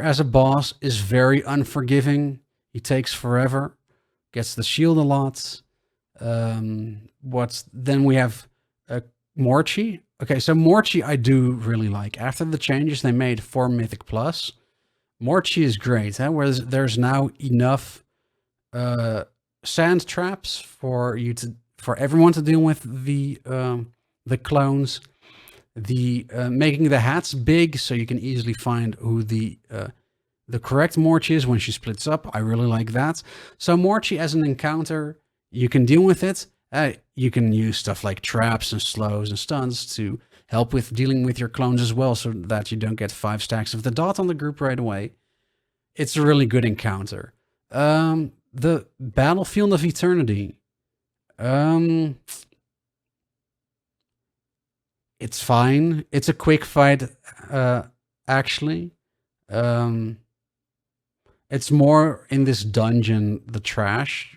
as a boss is very unforgiving. He takes forever, gets the shield a lot. Then we have Morchi. Okay, so Morchi I do really like. After the changes they made for Mythic Plus, Morchi is great. Whereas there's now enough sand traps for everyone to deal with the clones. Making the hats big so you can easily find who the correct Morchi is when she splits up. I really like that. So Morchi as an encounter, you can deal with it. You can use stuff like traps and slows and stuns to help with dealing with your clones as well, so that you don't get 5 stacks of the dot on the group right away. It's a really good encounter. The Battlefield of Eternity. It's fine. It's a quick fight, actually. It's more in this dungeon, the trash,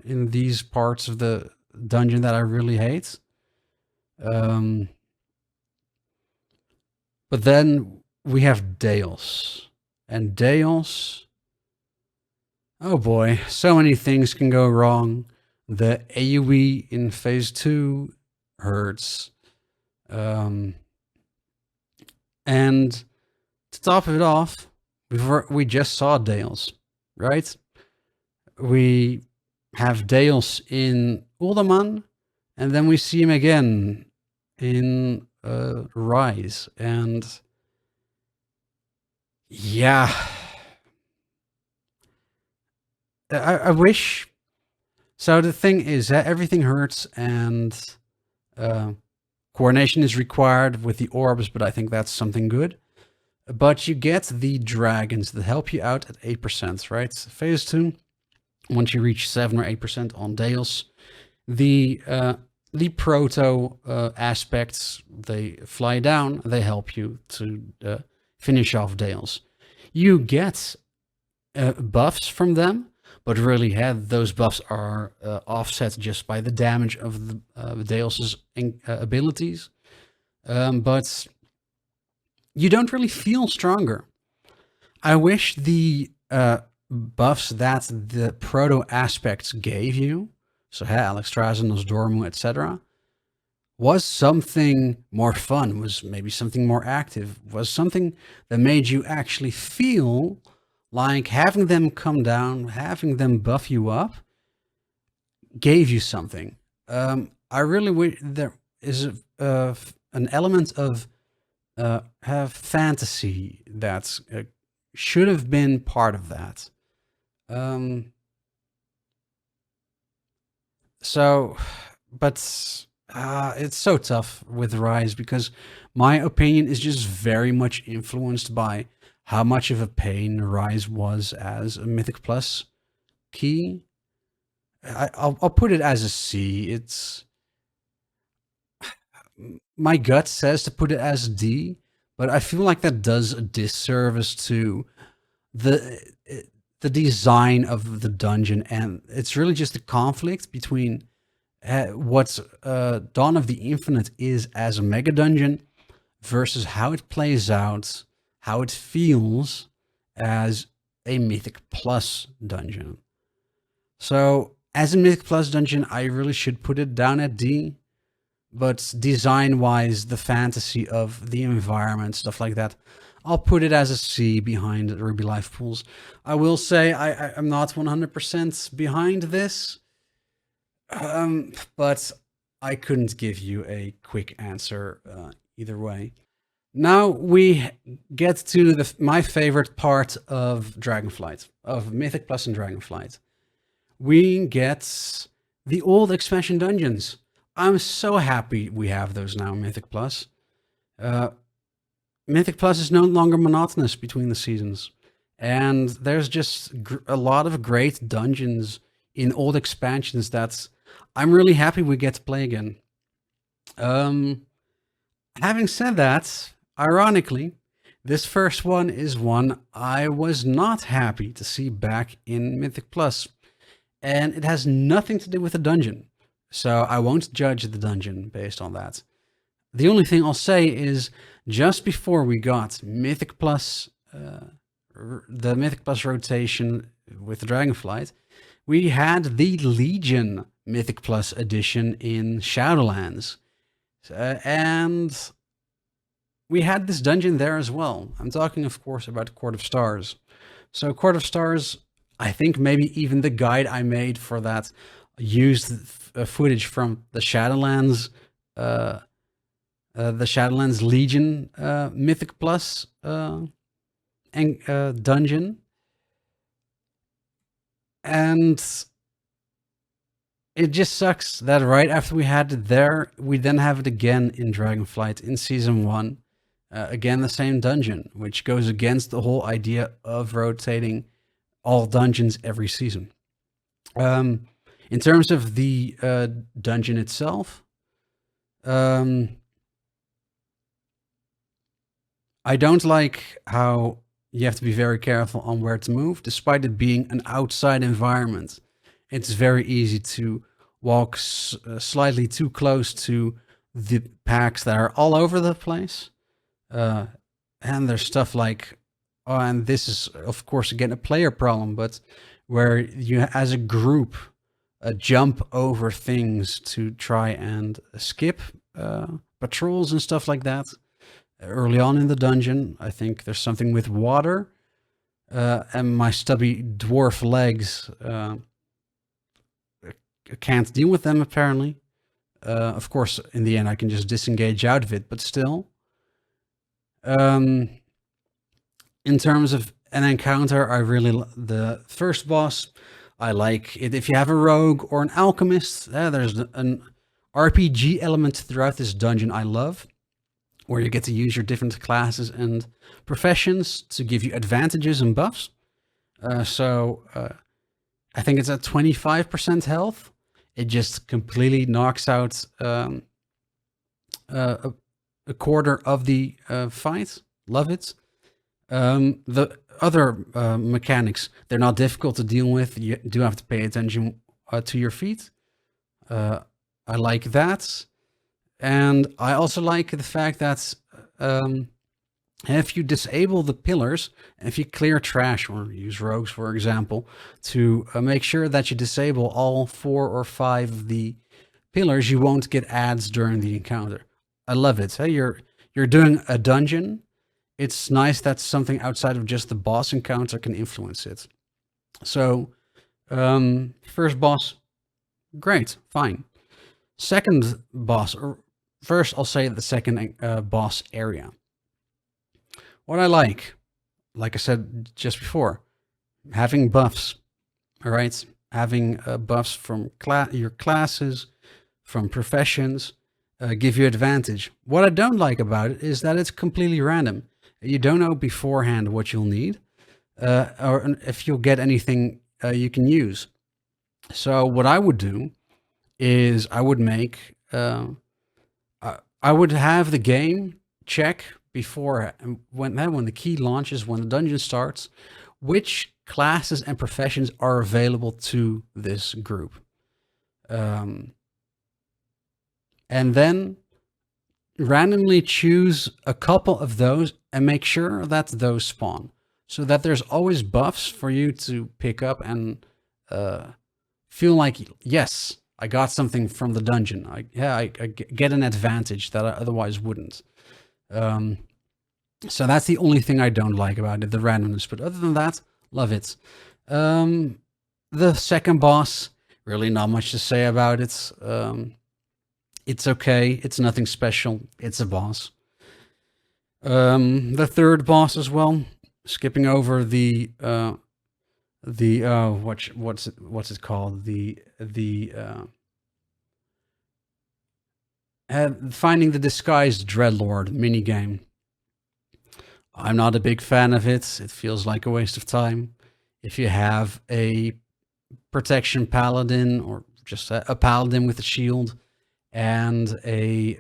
in these parts of the dungeon that I really hate. But then we have Deus. And Deus, oh boy, so many things can go wrong. The AoE in phase 2 hurts. And to top it off, we just saw Deus, right? We have Deus in Uldaman, and then we see him again in Rise. And yeah, I wish. So the thing is that everything hurts, and Coordination is required with the orbs, but I think that's something good. But you get the dragons that help you out at 8%, right? Phase 2, once you reach 7 or 8% on Deus, the proto aspects, they fly down, they help you to finish off Deus. You get buffs from them, but really those buffs are offset just by the damage of the Deus's abilities. But you don't really feel stronger. I wish the buffs that the proto aspects gave you, so Algeth'ar, Nosdormu, etc., was something more fun, was maybe something more active, was something that made you actually feel like having them come down, having them buff you up, gave you something. I really wish there is an element of have fantasy that should have been part of that. But it's so tough with Rise because my opinion is just very much influenced by how much of a pain Rise was as a Mythic Plus key. I'll put it as a C. It's my gut says to put it as D, but I feel like that does a disservice to the design of the dungeon, and it's really just a conflict between what Dawn of the Infinite is as a mega dungeon versus how it plays out, how it feels as a Mythic Plus dungeon. So as a Mythic Plus dungeon, I really should put it down at D, but design-wise, the fantasy of the environment, stuff like that, I'll put it as a C behind Ruby Life Pools. I will say I'm not 100% behind this, but I couldn't give you a quick answer either way. Now we get to my favorite part of Dragonflight, of Mythic Plus and Dragonflight. We get the old expansion dungeons. I'm so happy we have those now in Mythic Plus. Mythic Plus is no longer monotonous between the seasons. And there's just a lot of great dungeons in old expansions that I'm really happy we get to play again. Having said that, ironically, this first one is one I was not happy to see back in Mythic Plus. And it has nothing to do with the dungeon. So I won't judge the dungeon based on that. The only thing I'll say is just before we got Mythic Plus, the Mythic Plus rotation with the Dragonflight, we had the Legion Mythic Plus edition in Shadowlands. And we had this dungeon there as well. I'm talking, of course, about Court of Stars. So Court of Stars, I think maybe even the guide I made for that used footage from the Shadowlands Legion Mythic Plus dungeon, and it just sucks that right after we had it there, we then have it again in Dragonflight in Season 1. Again, the same dungeon, which goes against the whole idea of rotating all dungeons every season. In terms of the dungeon itself, I don't like how you have to be very careful on where to move, despite it being an outside environment. It's very easy to walk slightly too close to the packs that are all over the place. And there's stuff like, oh, and this is, of course, again, a player problem, but where you, as a group, jump over things to try and skip patrols and stuff like that. Early on in the dungeon, I think there's something with water, and my stubby dwarf legs can't deal with them, apparently. Of course, in the end, I can just disengage out of it, but still. In terms of an encounter, the first boss, I like it. If you have a rogue or an alchemist, there's an RPG element throughout this dungeon I love, where you get to use your different classes and professions to give you advantages and buffs. I think it's at 25% health. It just completely knocks out a quarter of the fight. Love it. The other mechanics, they're not difficult to deal with. You do have to pay attention to your feet. I like that. And I also like the fact that if you disable the pillars, if you clear trash or use rogues, for example, to make sure that you disable all 4 or 5 of the pillars, you won't get ads during the encounter. I love it. Hey, you're doing a dungeon. It's nice that something outside of just the boss encounter can influence it. So, first boss, great, fine. Second boss, or first I'll say the second boss area. What I like I said just before, having buffs, all right? Having buffs from your classes, from professions, give you advantage. What I don't like about it is that it's completely random. You don't know beforehand what you'll need, or if you'll get anything you can use. So what I would do is I would make, I would have the game check before, when the key launches, when the dungeon starts, which classes and professions are available to this group. And then randomly choose a couple of those and make sure that those spawn, so that there's always buffs for you to pick up and feel like, yes, I got something from the dungeon. I get an advantage that I otherwise wouldn't. So that's the only thing I don't like about it, the randomness. But other than that, love it. The second boss, really not much to say about it. It's okay. It's nothing special. It's a boss. The third boss as well. Skipping over the what's it called? Finding the disguised Dreadlord minigame. I'm not a big fan of it. It feels like a waste of time. If you have a protection paladin, or just a paladin with a shield, and a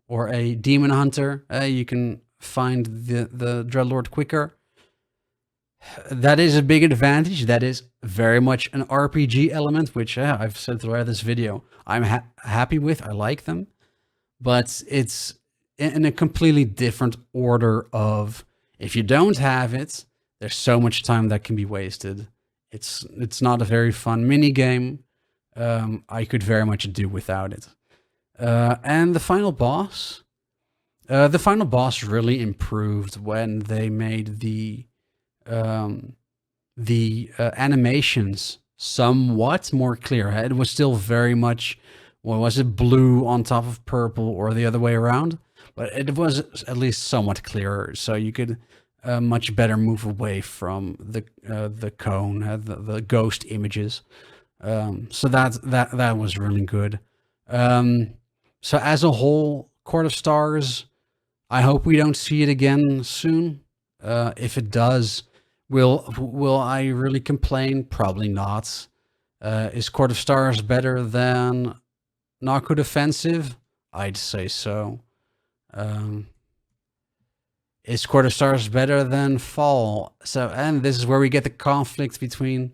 or a demon hunter, you can find the Dreadlord quicker. That is a big advantage. That is very much an RPG element, which I've said throughout this video I'm happy with. I like them, but it's in a completely different order of, if you don't have it, there's so much time that can be wasted. It's not a very fun mini game. I could very much do without it. And the final boss really improved when they made the animations somewhat more clear. It was still very much, what was it, blue on top of purple, or the other way around, but it was at least somewhat clearer, so you could much better move away from the cone, the ghost images. So that was really good. So as a whole, Court of Stars, I hope we don't see it again soon. If it does, will I really complain? Probably not. Is Court of Stars better than Naku Defensive? I'd say so. Is Court of Stars better than Fall? So, and this is where we get the conflict between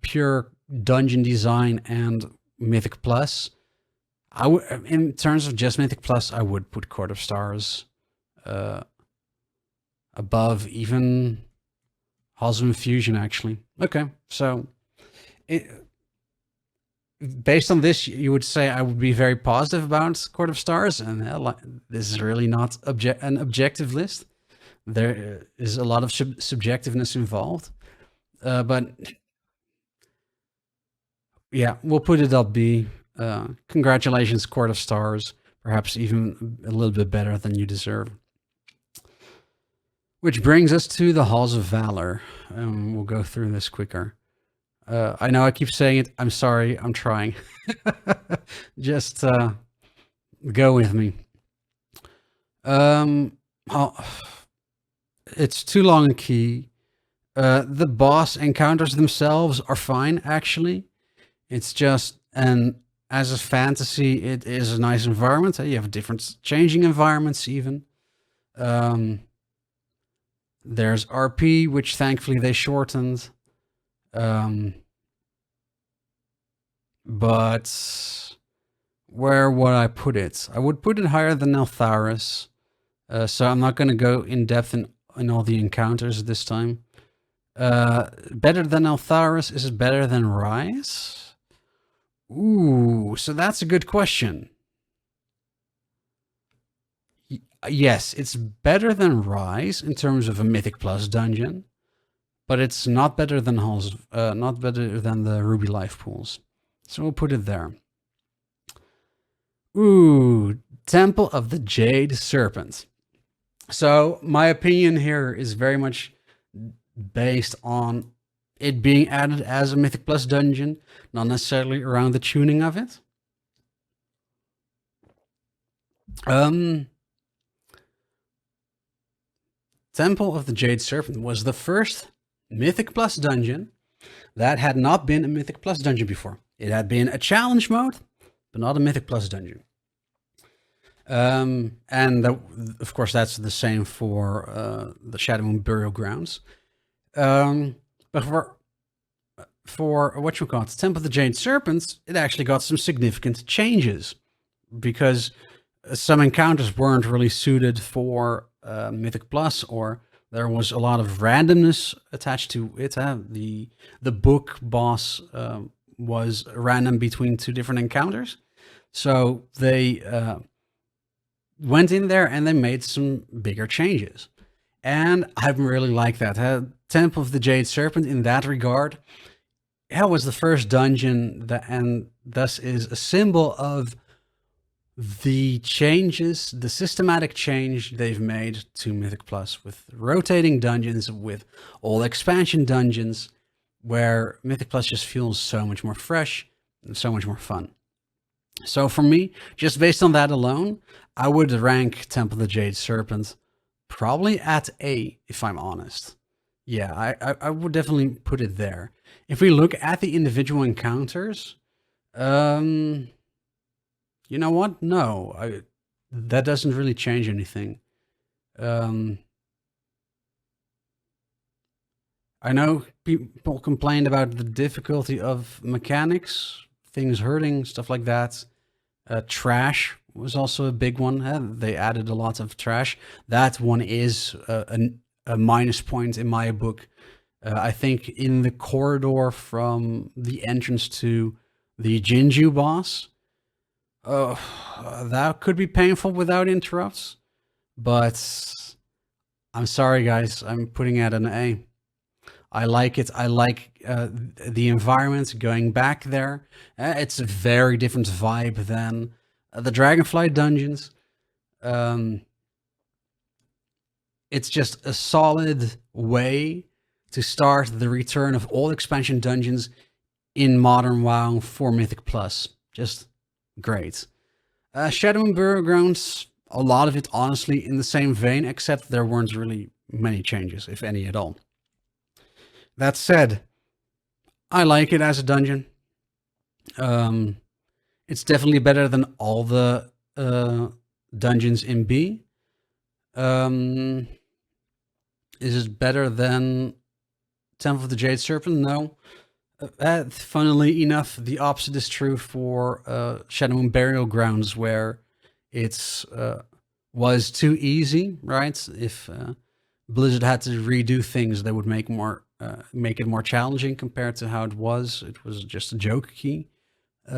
pure dungeon design and Mythic Plus. In terms of just Mythic Plus, I would put Court of Stars above even Halls of Infusion, actually. Okay, so based on this, you would say I would be very positive about Court of Stars, and this is really not an objective list. There is a lot of subjectiveness involved, but yeah, we'll put it up B. Congratulations, Court of Stars. Perhaps even a little bit better than you deserve. Which brings us to the Halls of Valor. We'll go through this quicker. I know I keep saying it. I'm sorry. I'm trying. Just go with me. Oh, it's too long a key. The boss encounters themselves are fine, actually. It's just, and as a fantasy, it is a nice environment. You have different changing environments even. There's RP, which thankfully they shortened. But where would I put it? I would put it higher than Algeth'ar. So I'm not going to go in depth in all the encounters this time. Better than Algeth'ar? Is it better than Rise? Ooh, so that's a good question. Yes, it's better than Rise in terms of a Mythic Plus dungeon, but it's not better than not better than the Ruby Life pools. So we'll put it there. Ooh, Temple of the Jade Serpent. So my opinion here is very much based on it being added as a Mythic Plus dungeon, not necessarily around the tuning of it. Temple of the Jade Serpent was the first Mythic Plus dungeon that had not been a Mythic Plus dungeon before. It had been a challenge mode, but not a Mythic Plus dungeon. And of course, that's the same for the Shadowmoon Burial Grounds. But for what you call it, Temple of the Jade Serpents, it actually got some significant changes because some encounters weren't really suited for Mythic Plus, or there was a lot of randomness attached to it. The book boss was random between two different encounters, so they went in there and they made some bigger changes, and I really like that. Temple of the Jade Serpent, in that regard, was the first dungeon that, and thus is a symbol of the changes, the systematic change they've made to Mythic Plus with rotating dungeons, with all expansion dungeons, where Mythic Plus just feels so much more fresh and so much more fun. So for me, just based on that alone, I would rank Temple of the Jade Serpent probably at A, if I'm honest. Yeah, I would definitely put it there. If we look at the individual encounters, you know what? No, that doesn't really change anything. I know people complained about the difficulty of mechanics, things hurting, stuff like that. Trash was also a big one. They added a lot of trash. That one is a minus point in my book. I think in the corridor from the entrance to the Jinju boss, that could be painful without interrupts, but I'm sorry guys, I'm putting it an A. I like it. I like the environment going back there. It's a very different vibe than the Dragonflight Dungeons. It's just a solid way to start the return of all expansion dungeons in Modern WoW for Mythic Plus. Just great. Shadowmoon Burial Grounds, a lot of it honestly in the same vein, except there weren't really many changes, if any at all. That said, I like it as a dungeon. It's definitely better than all the dungeons in B. Is it better than Temple of the Jade Serpent? No. Funnily enough, the opposite is true for Shadowmoon Burial Grounds, where it's was too easy, right? If Blizzard had to redo things, they would make it more challenging compared to how it was. It was just a joke key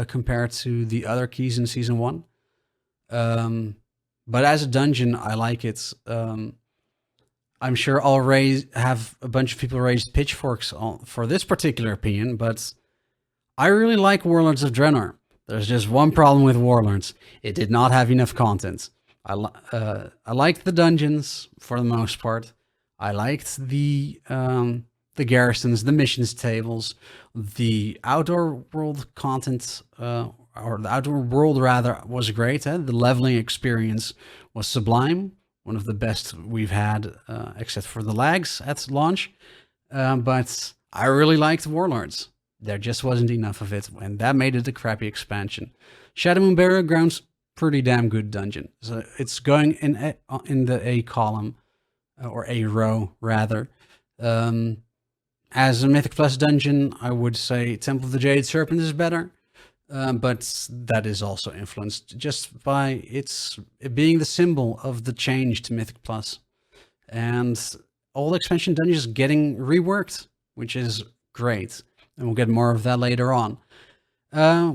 compared to the other keys in Season 1. But as a dungeon, I like it. I'm sure I'll have a bunch of people raise pitchforks for this particular opinion, but I really like Warlords of Draenor. There's just one problem with Warlords. It did not have enough content. I liked the dungeons for the most part. I liked the the garrisons, the missions tables, the outdoor world content, or the outdoor world rather, was great. The leveling experience was sublime, one of the best we've had, except for the lags at launch. But I really liked Warlords. There just wasn't enough of it, and that made it a crappy expansion. Shadow Moon Burial Grounds, pretty damn good dungeon. So it's going in the A column, or A row rather. As a Mythic Plus dungeon, I would say Temple of the Jade Serpent is better, but that is also influenced just by it being the symbol of the change to Mythic Plus. And all expansion dungeons getting reworked, which is great. And we'll get more of that later on.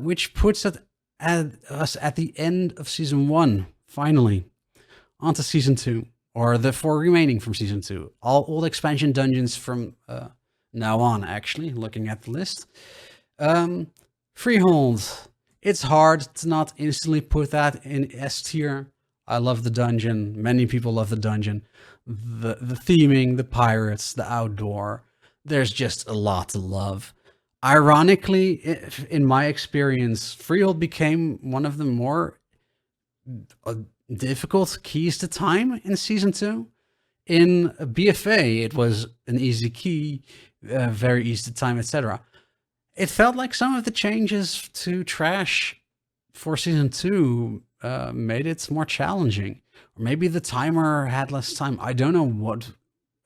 Which puts us at the end of Season 1, finally. Onto Season 2, or the 4 remaining from Season 2. All expansion dungeons from now on, actually, looking at the list. Freehold. It's hard to not instantly put that in S tier. I love the dungeon. Many people love the dungeon. The theming, the pirates, the outdoor. There's just a lot to love. Ironically, in my experience, Freehold became one of the more difficult keys to time in Season 2. In BFA, it was an easy key, very easy to time, etc. It felt like some of the changes to Trash for Season 2 made it more challenging. Or maybe the timer had less time. I don't know what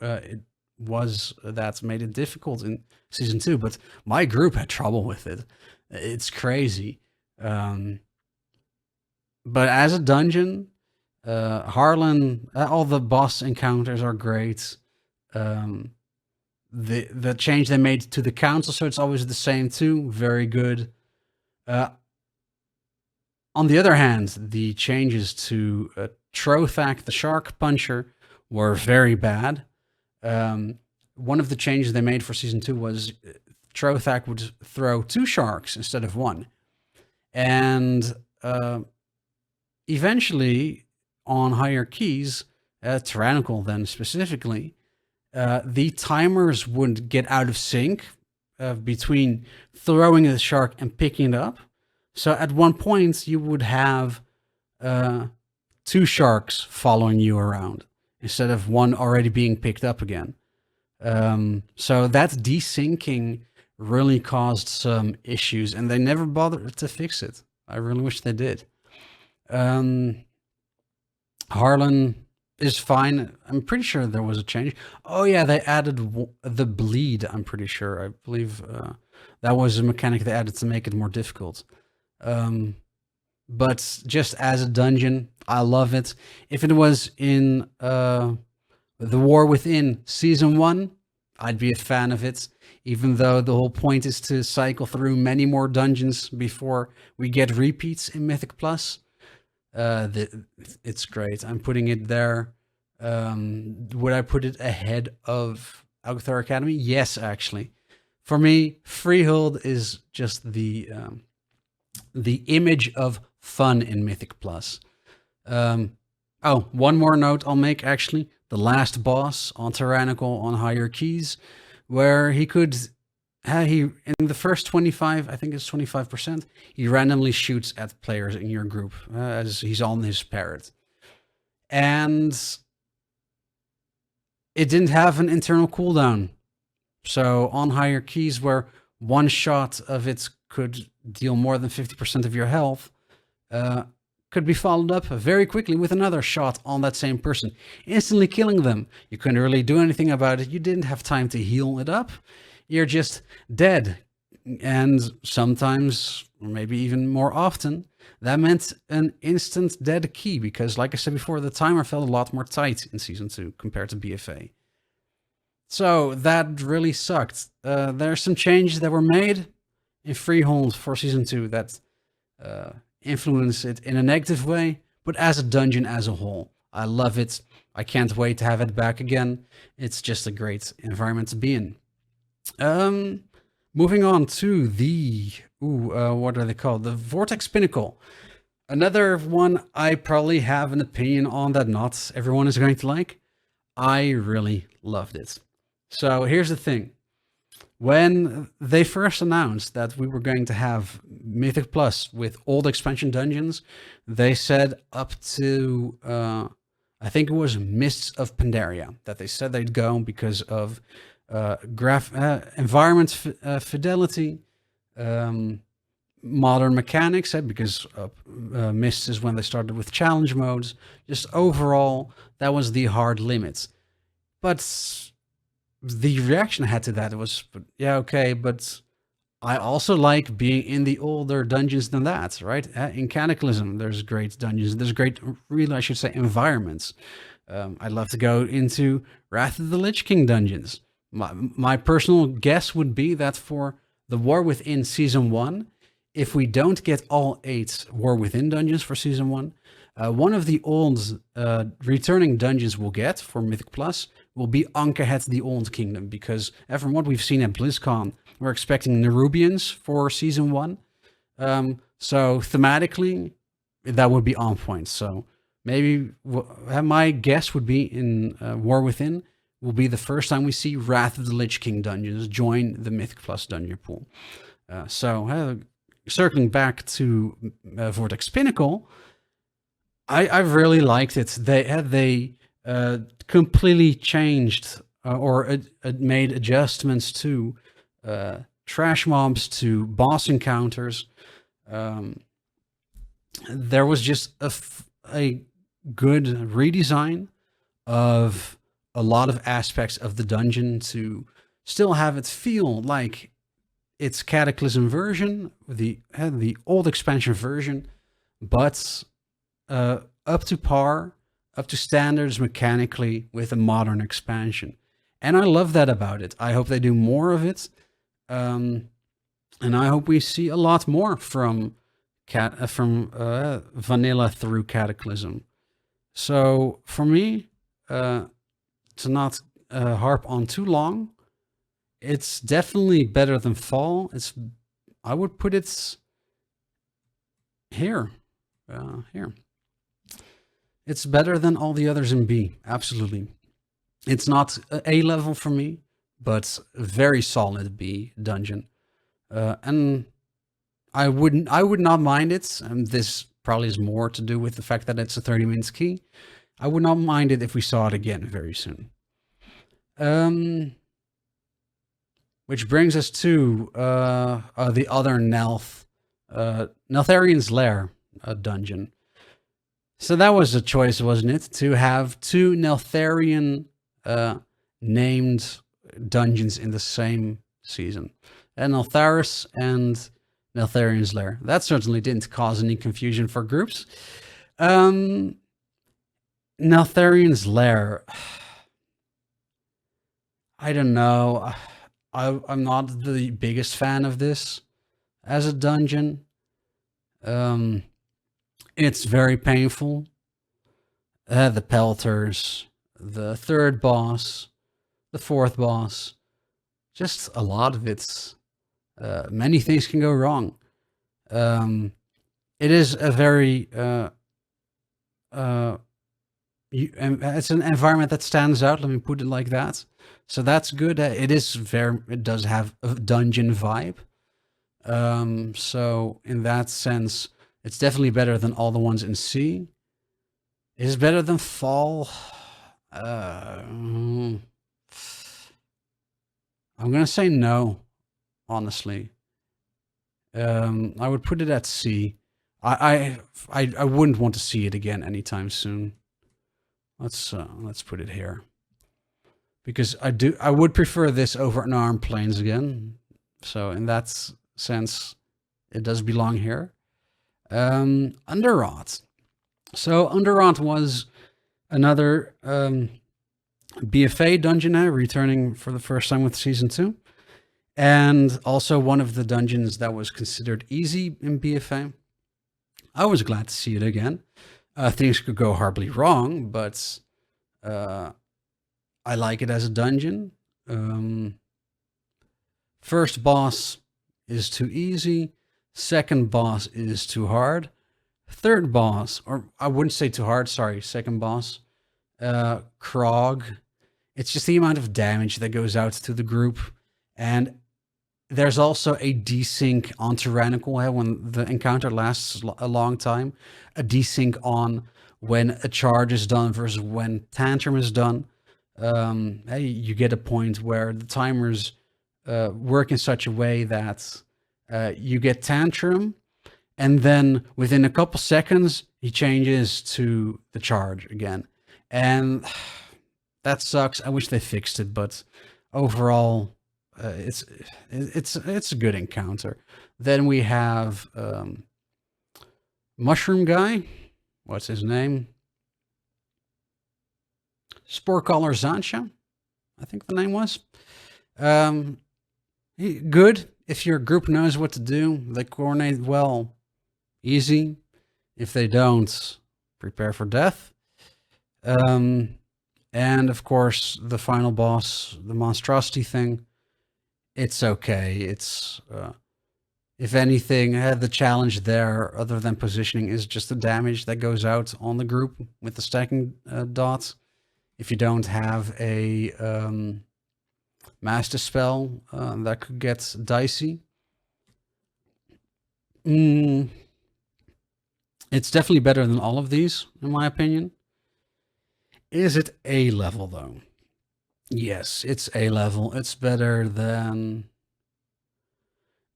it was that made it difficult in Season 2, but my group had trouble with it. It's crazy. But as a dungeon, Harlan, all the boss encounters are great. The change they made to the council, so it's always the same too, very good. On the other hand, the changes to Trothak, the Shark Puncher, were very bad. One of the changes they made for Season 2 was Trothak would throw 2 sharks instead of 1. And eventually, on higher keys, Tyrannical then specifically, the timers would get out of sync between throwing the shark and picking it up. So at one point, you would have 2 sharks following you around instead of 1 already being picked up again. So that desyncing really caused some issues, and they never bothered to fix it. I really wish they did. Harlan is fine. I'm pretty sure there was a change. Oh yeah, they added the bleed, I'm pretty sure. I believe that was a mechanic they added to make it more difficult. But just as a dungeon, I love it. If it was in The War Within Season 1, I'd be a fan of it, even though the whole point is to cycle through many more dungeons before we get repeats in Mythic Plus. It's great. I'm putting it there. Would I put it ahead of Algeth'ar Academy? Yes, actually. For me, Freehold is just the image of fun in Mythic Plus. Oh, one more note I'll make, actually. The last boss on Tyrannical on higher keys, where he could... in the first 25, I think it's 25%, he randomly shoots at players in your group as he's on his parrot. And it didn't have an internal cooldown. So on higher keys where one shot of it could deal more than 50% of your health, could be followed up very quickly with another shot on that same person, instantly killing them. You couldn't really do anything about it. You didn't have time to heal it up. You're just dead. And sometimes, or maybe even more often, that meant an instant dead key, because like I said before, the timer felt a lot more tight in Season 2 compared to BFA. So that really sucked. There are some changes that were made in Freehold for Season 2 that influence it in a negative way, but as a dungeon as a whole, I love it. I can't wait to have it back again. It's just a great environment to be in. Moving on to the, what are they called? The Vortex Pinnacle. Another one I probably have an opinion on that not everyone is going to like. I really loved it. So here's the thing. When they first announced that we were going to have Mythic Plus with all the expansion dungeons, they said up to, I think it was Mists of Pandaria, that they said they'd go because of environment fidelity, modern mechanics, because Mists is when they started with challenge modes. Just overall, that was the hard limit. But the reaction I had to that was, yeah, okay, but I also like being in the older dungeons than that, right? In Cataclysm, there's great dungeons. There's great, really, I should say, environments. I'd love to go into Wrath of the Lich King dungeons. My personal guess would be that for the War Within Season 1, if we don't get all 8 War Within dungeons for Season 1, one of the old returning dungeons we'll get for Mythic Plus will be Ankahet the Old Kingdom, because from what we've seen at BlizzCon, we're expecting Nerubians for Season 1. So thematically, that would be on point. So maybe my guess would be in War Within will be the first time we see Wrath of the Lich King dungeons join the Mythic Plus dungeon pool. Circling back to Vortex Pinnacle, I've really liked it. They completely changed or made adjustments to trash mobs, to boss encounters. There was just a good redesign of a lot of aspects of the dungeon to still have it feel like its Cataclysm version, the old expansion version, but up to par, up to standards mechanically with a modern expansion. And I love that about it. I hope they do more of it. And I hope we see a lot more from vanilla through Cataclysm. So for me, to not harp on too long, it's definitely better than Fall. I would put it here. Here. It's better than all the others in B. Absolutely. It's not A level for me, but a very solid B dungeon. And I would not mind it. And this probably is more to do with the fact that it's a 30 minutes key. I would not mind it if we saw it again very soon. Which brings us to the other Neltharian's Lair dungeon. So that was a choice, wasn't it? To have 2 Neltharian named dungeons in the same season. Neltharis and Neltharian's Lair. That certainly didn't cause any confusion for groups. Neltharian's Lair. I don't know. I'm not the biggest fan of this as a dungeon. It's very painful. The Pelters, the 3rd boss, the 4th boss, just a lot of it's, many things can go wrong. It is a very, it's an environment that stands out, let me put it like that. So that's good. It does have a dungeon vibe. So in that sense, it's definitely better than all the ones in C. Is it better than Fall? I'm gonna say no, honestly. I would put it at C. I wouldn't want to see it again anytime soon. Let's put it here. Because I would prefer this over Unarmed Plains again. So in that sense, it does belong here. Underrot. So Underrot was another BFA dungeon returning for the first time with Season 2. And also one of the dungeons that was considered easy in BFA. I was glad to see it again. Things could go horribly wrong, but I like it as a dungeon. First boss is too easy. Second boss is too hard. Third boss, or I wouldn't say too hard, sorry, second boss, Krog. It's just the amount of damage that goes out to the group. And there's also a desync on tyrannical when the encounter lasts a long time. A desync on when a charge is done versus when tantrum is done. Hey, you get a point where the timers work in such a way that you get tantrum, and then within a couple seconds he changes to the charge again, and that sucks. I wish they fixed it, but overall, it's a good encounter. Then we have Mushroom Guy. What's his name? Sporecaller Zancha, I think the name was. Good if your group knows what to do. They coordinate well. Easy. If they don't, prepare for death. And of course, the final boss, the monstrosity thing. It's okay. It's if anything, the challenge there, other than positioning, is just the damage that goes out on the group with the stacking dots. If you don't have a master spell, that could get dicey. It's definitely better than all of these, in my opinion. Is it A level, though? Yes, it's A level. It's better than...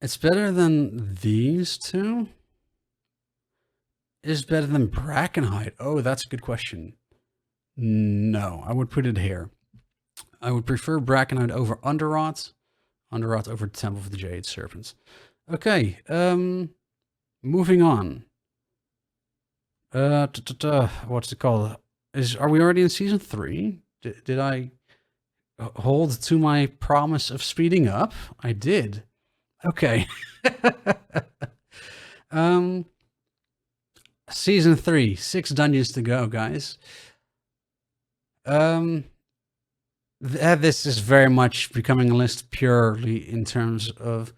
It's better than these two? Is it better than Brackenhide? Oh, that's a good question. No, I would put it here. I would prefer Brackenhide over Underrot. Underrot over Temple of the Jade Serpents. Okay, moving on. What's it called? Are we already in season 3? Did I hold to my promise of speeding up? I did. Okay. Season 3, 6 dungeons to go, guys. This is very much becoming a list purely in terms of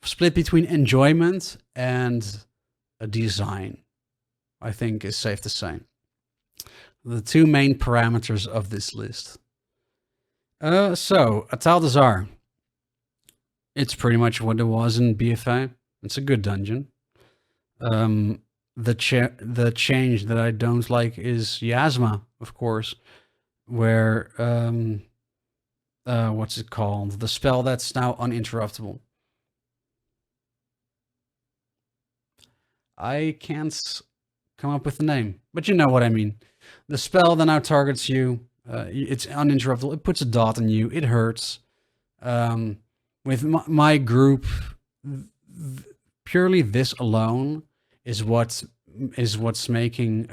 split between enjoyment and a design, I think is safe to say. The two main parameters of this list. So, Atal'Dazar. It's pretty much what it was in BFA. It's a good dungeon. The change that I don't like is Yasma, of course, where what's it called? The spell that's now uninterruptible. I can't come up with the name, but you know what I mean. The spell that now targets you, it's uninterruptible. It puts a dot on you. It hurts. With my group, purely this alone is what's making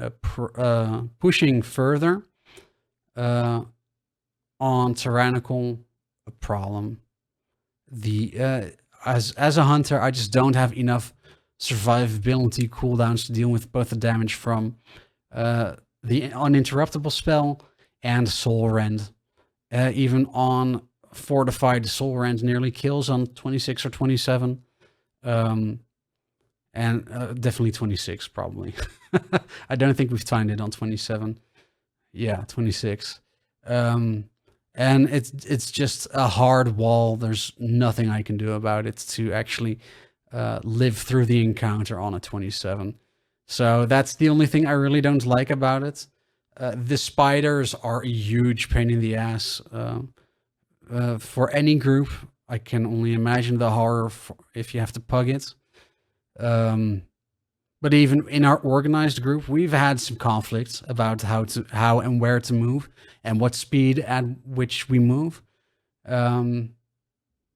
pushing further on tyrannical a problem. As a hunter, I just don't have enough survivability cooldowns to deal with both the damage from the uninterruptible spell and Soul Rend. Even on Fortified, Soul Rend nearly kills on 26 or 27. And definitely 26, probably. I don't think we've timed it on 27. Yeah, 26. And it's just a hard wall. There's nothing I can do about it to actually live through the encounter on a 27. So that's the only thing I really don't like about it. The spiders are a huge pain in the ass for any group. I can only imagine the horror if you have to pug it. But even in our organized group, we've had some conflicts about how and where to move and what speed at which we move.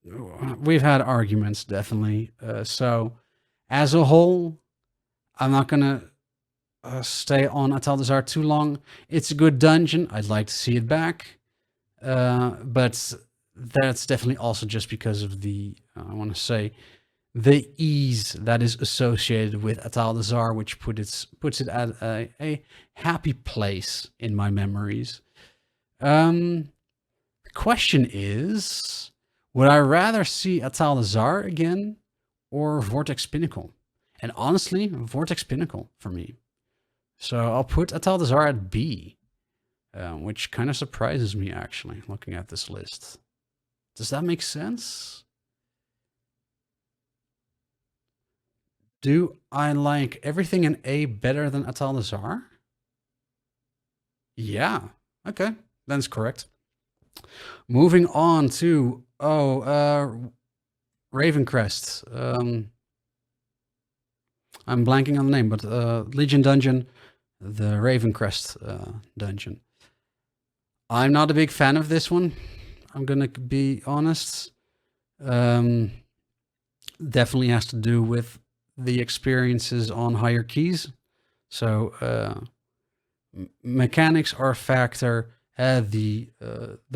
We've had arguments, definitely. So as a whole, I'm not going to stay on Atal'Dazar too long. It's a good dungeon. I'd like to see it back. But that's definitely also just because of the, I want to say, the ease that is associated with Atal'Dazar, which puts it at a happy place in my memories. The question is, would I rather see Atal'Dazar again or Vortex Pinnacle? And honestly, Vortex Pinnacle for me. So I'll put Atal'Dazar at B, which kind of surprises me, actually, looking at this list. Does that make sense? Do I like everything in A better than Atal'Dazar? Yeah. Okay, that's correct. Moving on to Ravencrest. I'm blanking on the name, but Legion Dungeon, the Ravencrest dungeon. I'm not a big fan of this one. I'm gonna be honest. Definitely has to do with the experiences on higher keys. So mechanics are a factor. The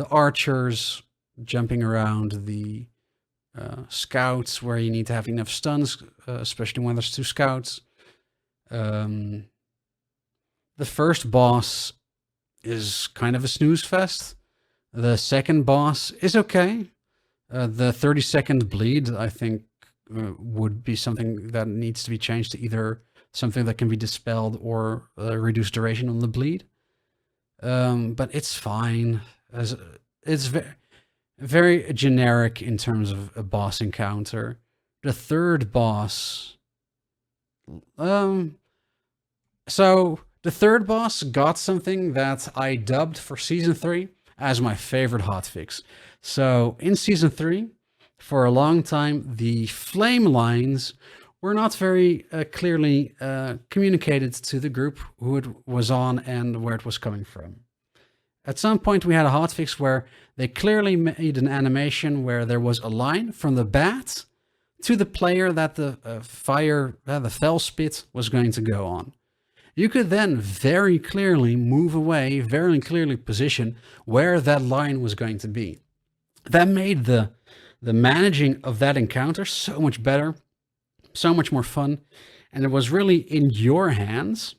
archers jumping around, the scouts where you need to have enough stuns, especially when there's 2 scouts. The first boss is kind of a snooze fest. The second boss is okay. The 30-second bleed, I think, would be something that needs to be changed to either something that can be dispelled or reduce duration on the bleed. But it's fine. It's very generic in terms of a boss encounter. The third boss... So the third boss got something that I dubbed for Season 3 as my favorite hotfix. So in Season 3, for a long time, the flame lines were not very clearly communicated to the group who it was on and where it was coming from. At some point, we had a hotfix where they clearly made an animation where there was a line from the bat to the player that the the fell spit was going to go on. You could then very clearly move away, very clearly position where that line was going to be. That made the managing of that encounter so much better, so much more fun, and it was really in your hands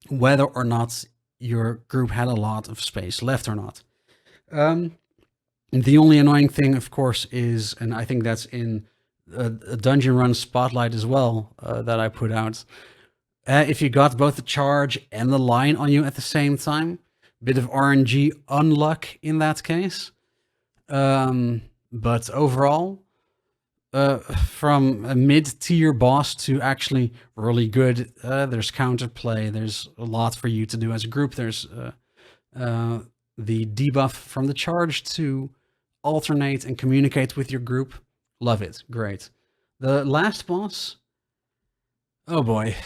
whether or not your group had a lot of space left or not. The only annoying thing, of course, is, and I think that's in a Dungeon Run Spotlight as well, that I put out, if you got both the charge and the line on you at the same time, bit of RNG unluck in that case. But overall, from a mid-tier boss to actually really good, there's counterplay, there's a lot for you to do as a group. There's the debuff from the charge to alternate and communicate with your group. Love it. Great. The last boss, oh boy.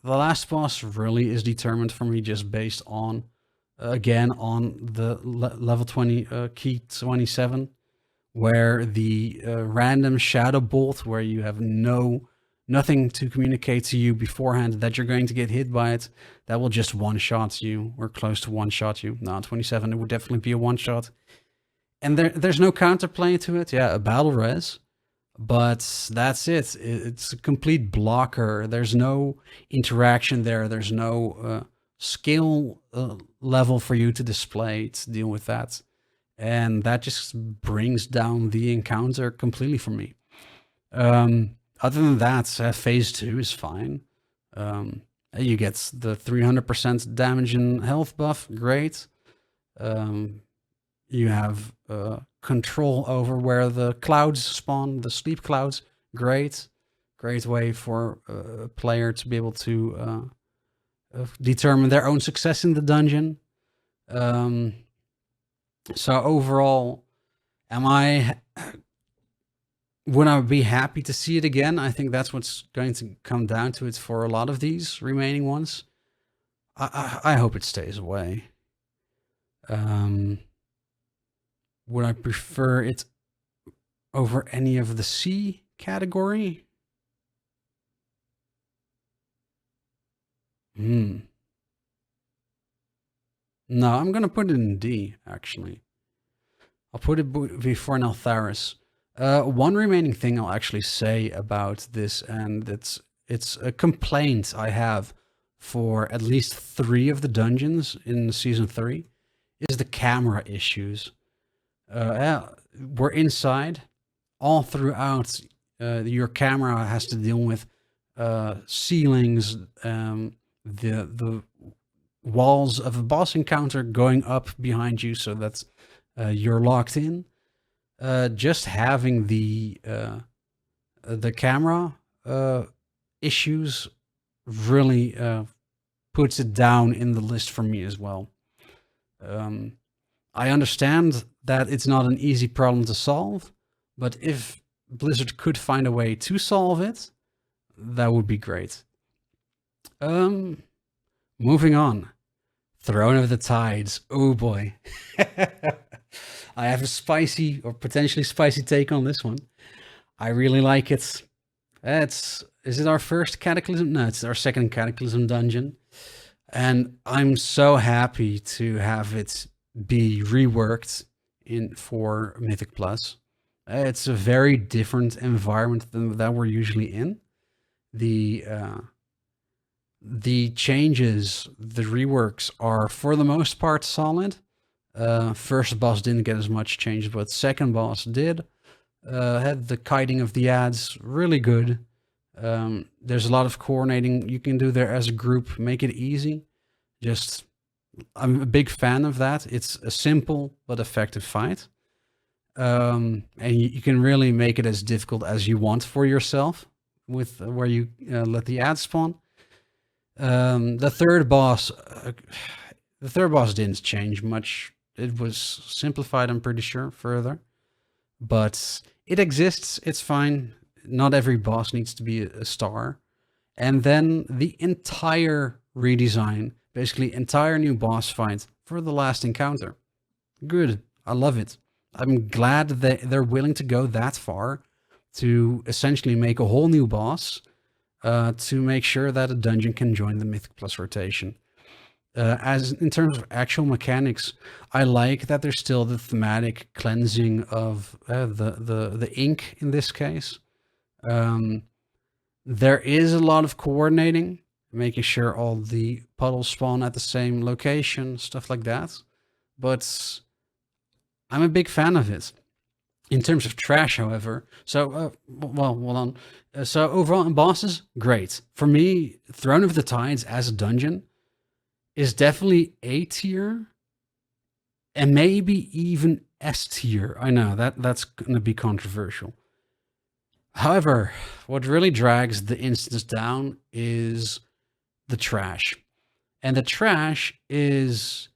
The last boss really is determined for me just based on, again, on the level 20 key 27, where the random shadow bolt, where you have nothing to communicate to you beforehand that you're going to get hit by it, that will just one-shot you, or close to one-shot you. No, 27, it would definitely be a one-shot. And there's no counterplay to it. Yeah, a battle res. But that's it. It's a complete blocker. There's no interaction there. There's no skill level for you to display to deal with that. And that just brings down the encounter completely for me. Other than that, phase 2 is fine. You get the 300% damage and health buff. Great. You have control over where the clouds spawn, the sleep clouds. Great way for a player to be able to determine their own success in the dungeon. So overall, would I be happy to see it again? I think that's what's going to come down to it for a lot of these remaining ones. I hope it stays away. Would I prefer it over any of the C category? No, I'm going to put it in D, actually. I'll put it before Algeth'ar. One remaining thing I'll actually say about this, and it's a complaint I have for at least 3 of the dungeons in Season 3, is the camera issues. We're inside. All throughout, your camera has to deal with ceilings, the walls of a boss encounter going up behind you so that you're locked in. Just having the camera issues really puts it down in the list for me as well. I understand that it's not an easy problem to solve, but if Blizzard could find a way to solve it, that would be great. Moving on. Throne of the Tides. Oh boy. I have a spicy or potentially spicy take on this one. I really like it. Is it our first Cataclysm? No, it's our second Cataclysm dungeon. And I'm so happy to have it be reworked for Mythic Plus. It's a very different environment than that we're usually in. The changes, the reworks are for the most part solid. First boss didn't get as much change, but second boss did. Had the kiting of the ads, really good. There's a lot of coordinating you can do there as a group, make it easy. I'm a big fan of that. It's a simple but effective fight. And you can really make it as difficult as you want for yourself with where you let the ads spawn. The third boss didn't change much. It was simplified, I'm pretty sure, further. But it exists, it's fine. Not every boss needs to be a star. And then the entire redesign, basically entire new boss fight for the last encounter. Good, I love it. I'm glad that they're willing to go that far to essentially make a whole new boss to make sure that a dungeon can join the Mythic Plus rotation. As in terms of actual mechanics, I like that there's still the thematic cleansing of the ink in this case. There is a lot of coordinating, making sure all the puddles spawn at the same location, stuff like that. But I'm a big fan of it. In terms of trash, however, so so overall in bosses, great. For me, Throne of the Tides as a dungeon is definitely A tier and maybe even S tier. I know that's going to be controversial. However, what really drags the instance down is the trash. And the trash is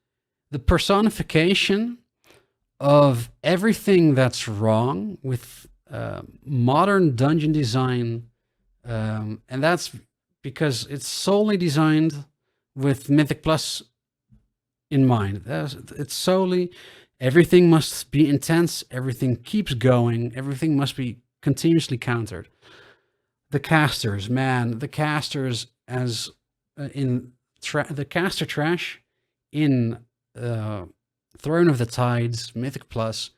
the personification of everything that's wrong with modern dungeon design. And that's because it's solely designed with Mythic Plus in mind. It's solely, everything must be intense, everything keeps going, everything must be continuously countered. The casters, man, the casters as the caster trash in Throne of the Tides, Mythic Plus,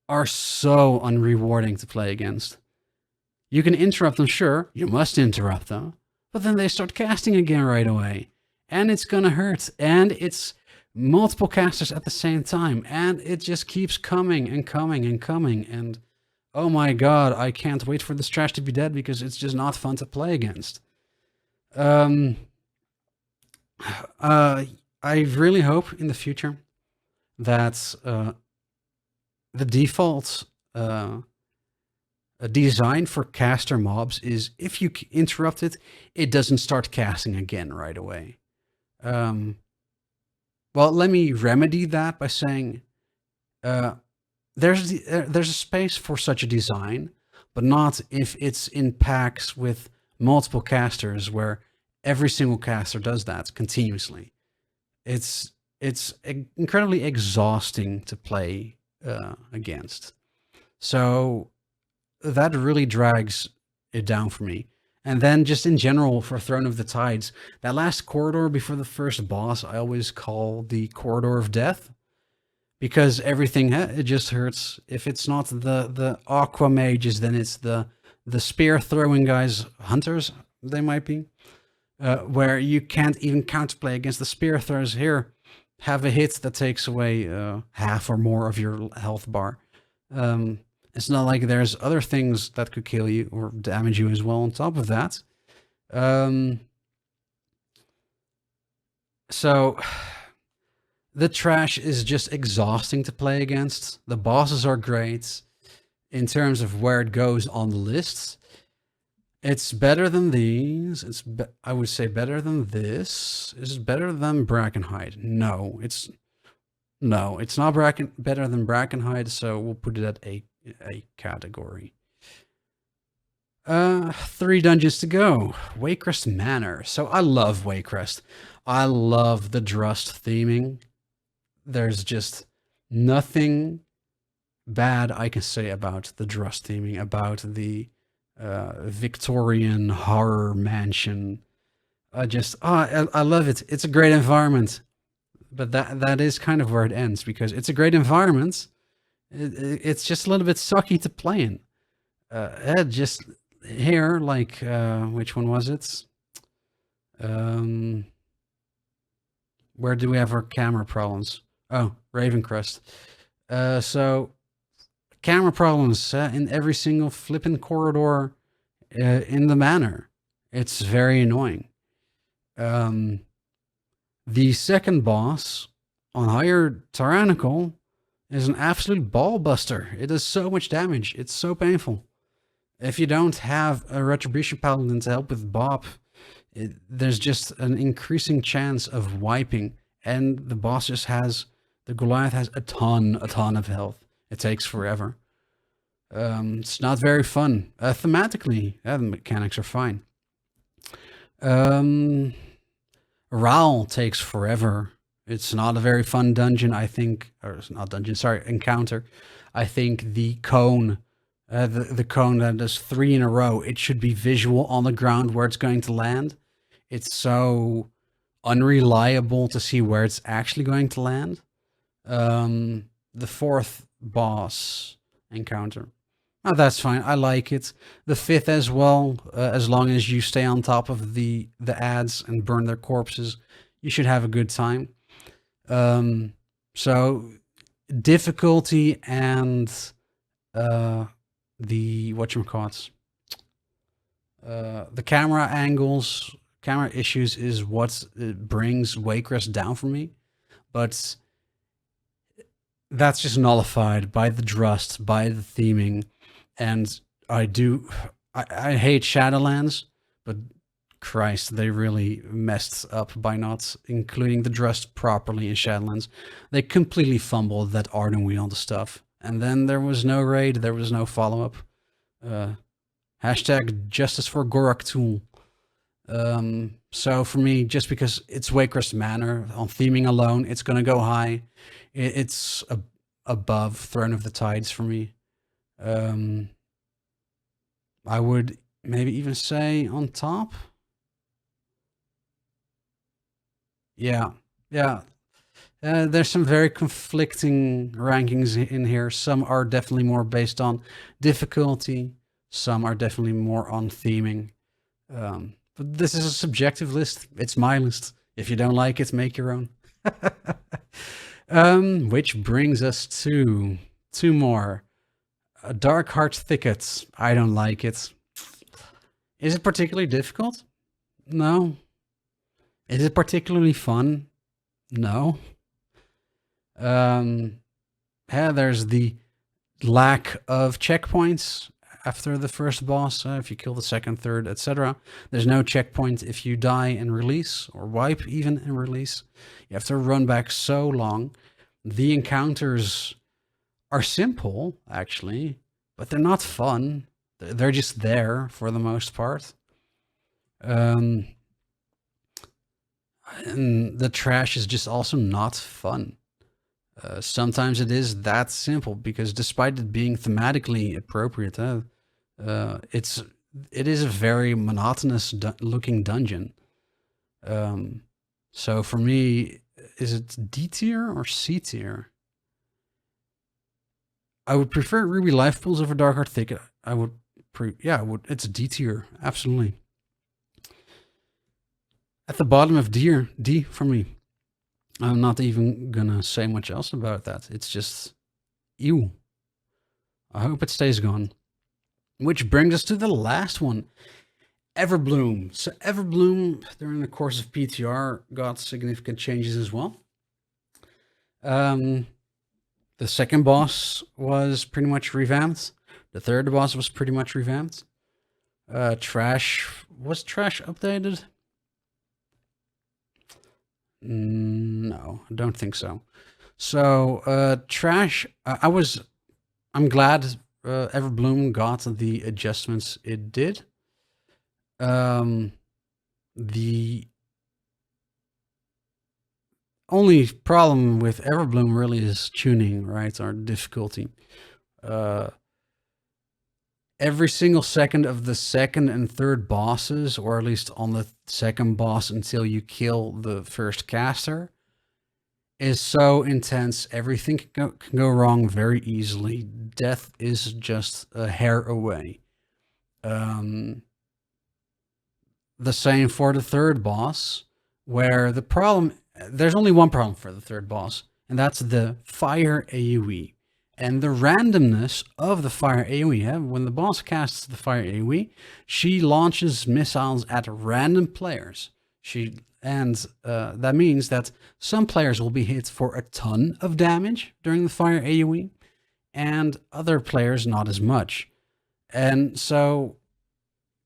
are so unrewarding to play against. You can interrupt them, sure, you must interrupt them, but then they start casting again right away. And it's gonna hurt, and it's multiple casters at the same time, and it just keeps coming and coming and coming, and oh my god, I can't wait for this trash to be dead because it's just not fun to play against. I really hope in the future that the default design for caster mobs is if you interrupt it, it doesn't start casting again right away. Well, let me remedy that by saying there's a space for such a design, but not if it's in packs with multiple casters where every single caster does that continuously. It's incredibly exhausting to play against. So that really drags it down for me. And then just in general for Throne of the Tides, that last corridor before the first boss, I always call the corridor of death. Because everything, it just hurts. If it's not the aqua mages, then it's the spear throwing guys, hunters, they might be. Where you can't even counterplay against the spear throwers. Here, have a hit that takes away half or more of your health bar. It's not like there's other things that could kill you or damage you as well on top of that. So the trash is just exhausting to play against. The bosses are great in terms of where it goes on the lists. It's better than these. I would say better than this. Is it better than Brackenhide? No, it's not better than Brackenhide, so we'll put it at a category. 3 dungeons to go. Waycrest Manor. So I love Waycrest. I love the Drust theming. There's just nothing bad I can say about the Drust theming, about the Victorian horror mansion. I love it. It's a great environment, but that is kind of where it ends, because it's a great environment. It's just a little bit sucky to play in. Just here, like which one was it? Where do we have our camera problems? Oh, Ravencrest. So camera problems in every single flippin' corridor in the manor. It's very annoying. The second boss on higher tyrannical is an absolute ball buster. It does so much damage. It's so painful. If you don't have a Retribution Paladin to help with Bob, there's just an increasing chance of wiping. And the boss just has, the Goliath has a ton of health. It takes forever. It's not very fun. Thematically, the mechanics are fine. Ral takes forever. It's not a very fun dungeon, I think. Or it's not dungeon, sorry, encounter. I think the cone, the cone that does 3 in a row, it should be visual on the ground where it's going to land. It's so unreliable to see where it's actually going to land. The 4th boss encounter. Oh, that's fine. I like it. The 5th as well, as long as you stay on top of the ads and burn their corpses, you should have a good time. So difficulty and the whatchamacallit, the camera angles, camera issues is what brings Waycrest down for me, but that's just nullified by the Drust, by the theming. And I hate Shadowlands, but Christ, they really messed up by not including the Drust properly in Shadowlands. They completely fumbled that Arden Wheel stuff. And then there was no raid, there was no follow-up. Hashtag justice for Gorak Tool. So for me, just because it's Waycrest Manor, on theming alone, it's going to go high. It's above Throne of the Tides for me. I would maybe even say on top. Yeah. There's some very conflicting rankings in here. Some are definitely more based on difficulty. Some are definitely more on theming. But this is a subjective list. It's my list. If you don't like it, make your own. Which brings us to 2 more. Darkheart Thickets. I don't like it. Is it particularly difficult? No. Is it particularly fun? No. There's the lack of checkpoints after the first boss. If you kill the second, third, etc. There's no checkpoint if you die and release, or wipe even and release. You have to run back so long. The encounters are simple, actually, but they're not fun. They're just there for the most part. And the trash is just also not fun. Sometimes it is that simple, because despite it being thematically appropriate, it is a very monotonous looking dungeon. So for me, is it D tier or C tier? I would prefer Ruby Life Pools over Darkheart Thicket. It's D tier, absolutely. At the bottom of D for me. I'm not even gonna say much else about that. It's just, ew. I hope it stays gone. Which brings us to the last one. Everbloom. So Everbloom, during the course of PTR, got significant changes as well. The second boss was pretty much revamped. The third boss was pretty much revamped. Trash, was Trash updated? No, I don't think so. So, Trash, I'm glad Everbloom got the adjustments it did. The only problem with Everbloom really is tuning, right, or difficulty. Every single second of the second and third bosses, or at least on the second boss until you kill the first caster, is so intense. Everything can go wrong very easily. Death is just a hair away. The same for the third boss, where there's only one problem for the third boss, and that's the fire AoE. And the randomness of the fire AoE, when the boss casts the fire AoE, she launches missiles at random players. That means that some players will be hit for a ton of damage during the fire AoE, and other players not as much. And so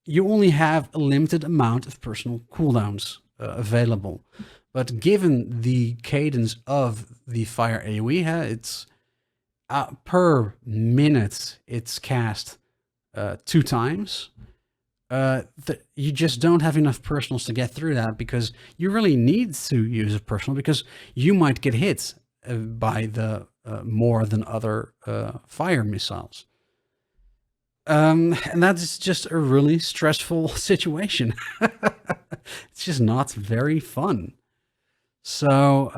you only have a limited amount of personal cooldowns available. But given the cadence of the fire AoE, it's per minute it's cast 2 times. You just don't have enough personals to get through that, because you really need to use a personal, because you might get hit by the more than other fire missiles. And that is just a really stressful situation. It's just not very fun. So,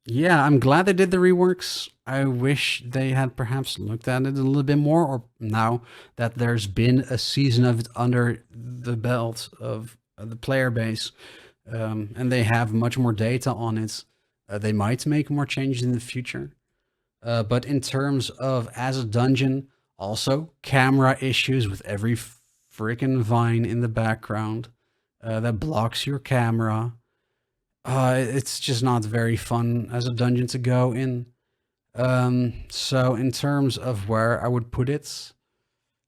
yeah, I'm glad they did the reworks. I wish they had perhaps looked at it a little bit more, or now that there's been a season of it under the belt of the player base, and they have much more data on it, they might make more changes in the future. But in terms of as a dungeon, also camera issues with every freaking vine in the background that blocks your camera. It's just not very fun as a dungeon to go in. So in terms of where I would put it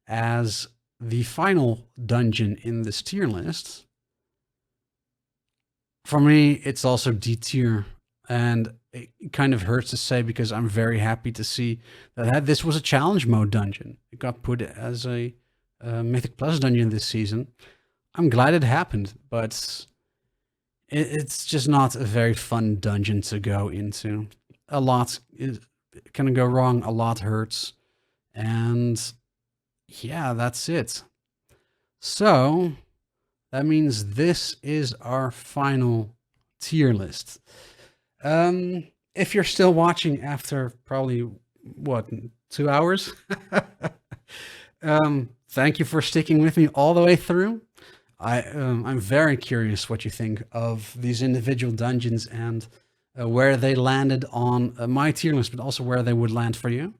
as the final dungeon in this tier list, for me, it's also D tier. And it kind of hurts to say, because I'm very happy to see that this was a challenge mode dungeon. It got put as a Mythic Plus dungeon this season. I'm glad it happened, but it's just not a very fun dungeon to go into. A lot can go wrong, a lot hurts, and yeah, that's it. So that means this is our final tier list. If you're still watching after probably, 2 hours? Thank you for sticking with me all the way through. I'm very curious what you think of these individual dungeons and where they landed on my tier list, but also where they would land for you.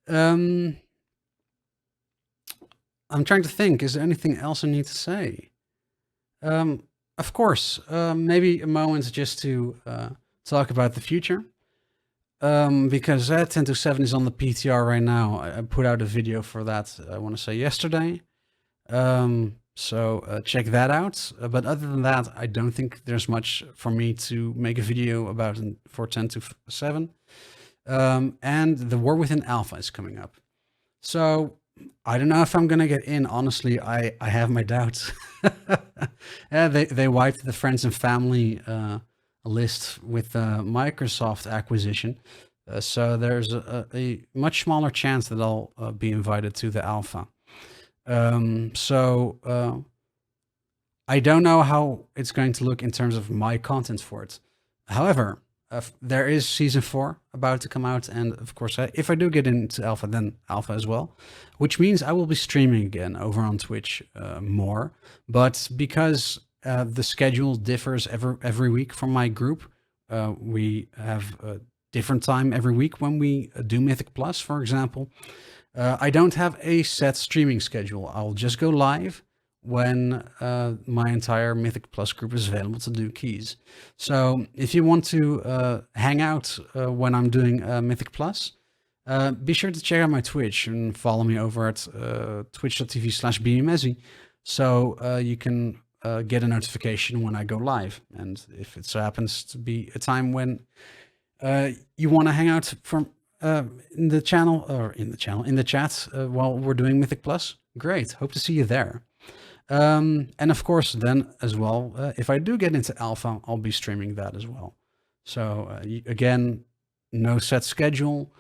I'm trying to think, is there anything else I need to say? Of course, maybe a moment just to talk about the future. Because 10 to 7 is on the PTR right now. I put out a video for that, I want to say yesterday. So check that out. But other than that, I don't think there's much for me to make a video about for 10 to 7. And the War Within Alpha is coming up. So I don't know if I'm going to get in. Honestly, I have my doubts. They wiped the friends and family list with the Microsoft acquisition. So there's a much smaller chance that I'll be invited to the alpha. So I don't know how it's going to look in terms of my content for it. However, there is season 4 about to come out, and of course, if I do get into alpha, then alpha as well, which means I will be streaming again over on Twitch more. But because the schedule differs every week from my group, we have a different time every week when we do Mythic Plus, for example. I don't have a set streaming schedule. I'll just go live when my entire Mythic Plus group is available to do keys. So if you want to hang out when I'm doing Mythic Plus, Be sure to check out my Twitch and follow me over at twitch.tv/bbmezzy, so you can get a notification when I go live. And if it so happens to be a time when you want to hang out from in the chat while we're doing Mythic Plus, great. Hope to see you there. And of course, then as well, if I do get into Alpha, I'll be streaming that as well. So again, no set schedule.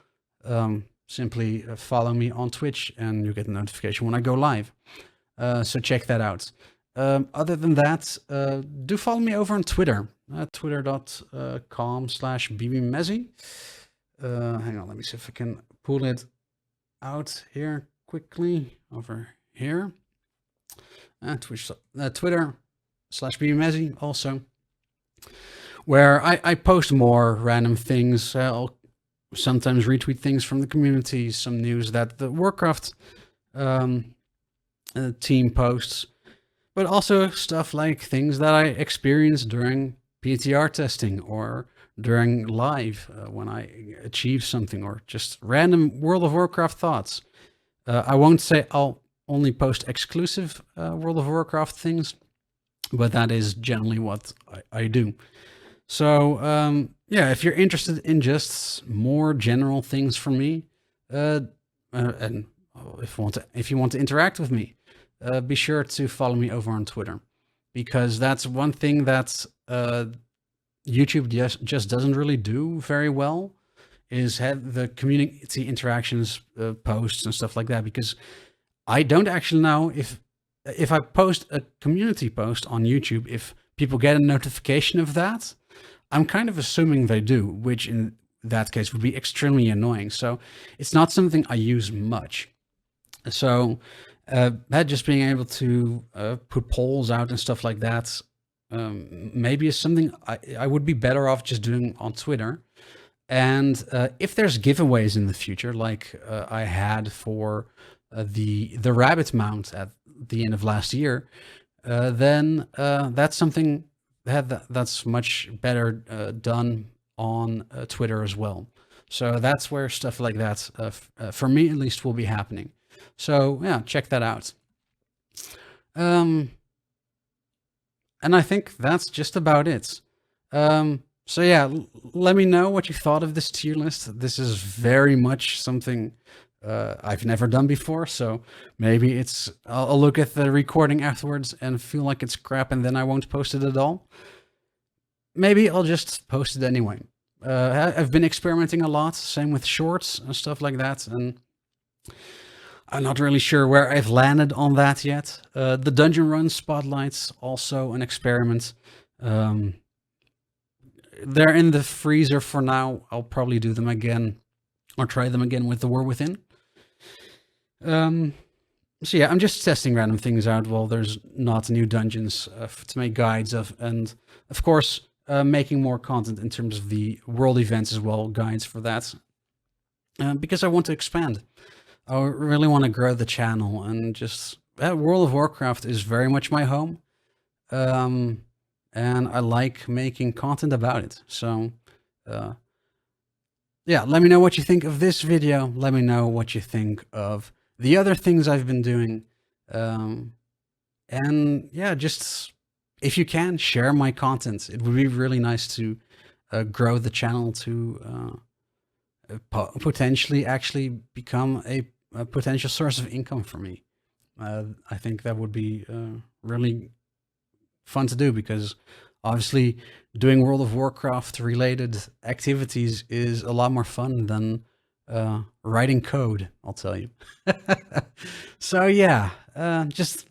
Simply follow me on Twitch and you get a notification when I go live. So check that out. Other than that, do follow me over on Twitter, twitter.com/bbmezzy. Hang on, let me see if I can pull it out here quickly over here. Twitter/bbmezzy also, where I post more random things. I'll sometimes retweet things from the community, some news that the Warcraft team posts, but also stuff like things that I experienced during PTR testing or during live when I achieve something, or just random World of Warcraft thoughts. I won't say I'll only post exclusive World of Warcraft things, but that is generally what I do. So yeah, if you're interested in just more general things from me, and if you want to interact with me, be sure to follow me over on Twitter, because that's one thing that YouTube just doesn't really do very well, is have the community interactions, posts and stuff like that. Because I don't actually know if I post a community post on YouTube, if people get a notification of that. I'm kind of assuming they do, which in that case would be extremely annoying. So it's not something I use much. So just being able to put polls out and stuff like that, maybe is something I would be better off just doing on Twitter. And if there's giveaways in the future, like I had for the rabbit mount at the end of last year, then that's something that's much better done on Twitter as well. So that's where stuff like that, for me at least, will be happening. So yeah, check that out. And I think that's just about it. So yeah, let me know what you thought of this tier list. This is very much something I've never done before, so maybe I'll look at the recording afterwards and feel like it's crap, and then I won't post it at all. Maybe I'll just post it anyway. I've been experimenting a lot, same with shorts and stuff like that, and I'm not really sure where I've landed on that yet. The dungeon run spotlights, also an experiment. They're in the freezer for now. I'll probably do them again, or try them again with the War Within. So yeah, I'm just testing random things out while there's not new dungeons to make guides of, and of course making more content in terms of the world events as well, guides for that, because I want to expand. I really want to grow the channel, and just World of Warcraft is very much my home, and I like making content about it. So yeah, let me know what you think of this video. Let me know what you think of the other things I've been doing. And yeah, just if you can, share my content. It would be really nice to grow the channel to potentially actually become a potential source of income for me. I think that would be really fun to do, because obviously doing World of Warcraft related activities is a lot more fun than writing code, I'll tell you. So yeah, just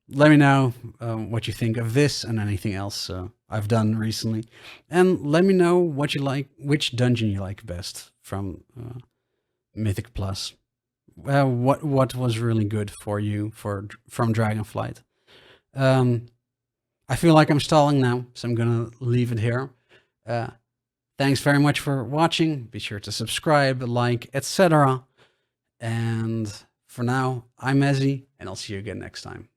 let me know what you think of this and anything else I've done recently, and let me know what you like, which dungeon you like best from Mythic Plus. What was really good for you from Dragonflight. I feel like I'm stalling now, so I'm gonna leave it here. Thanks very much for watching. Be sure to subscribe, like, etc. And for now, I'm Ezzy, and I'll see you again next time.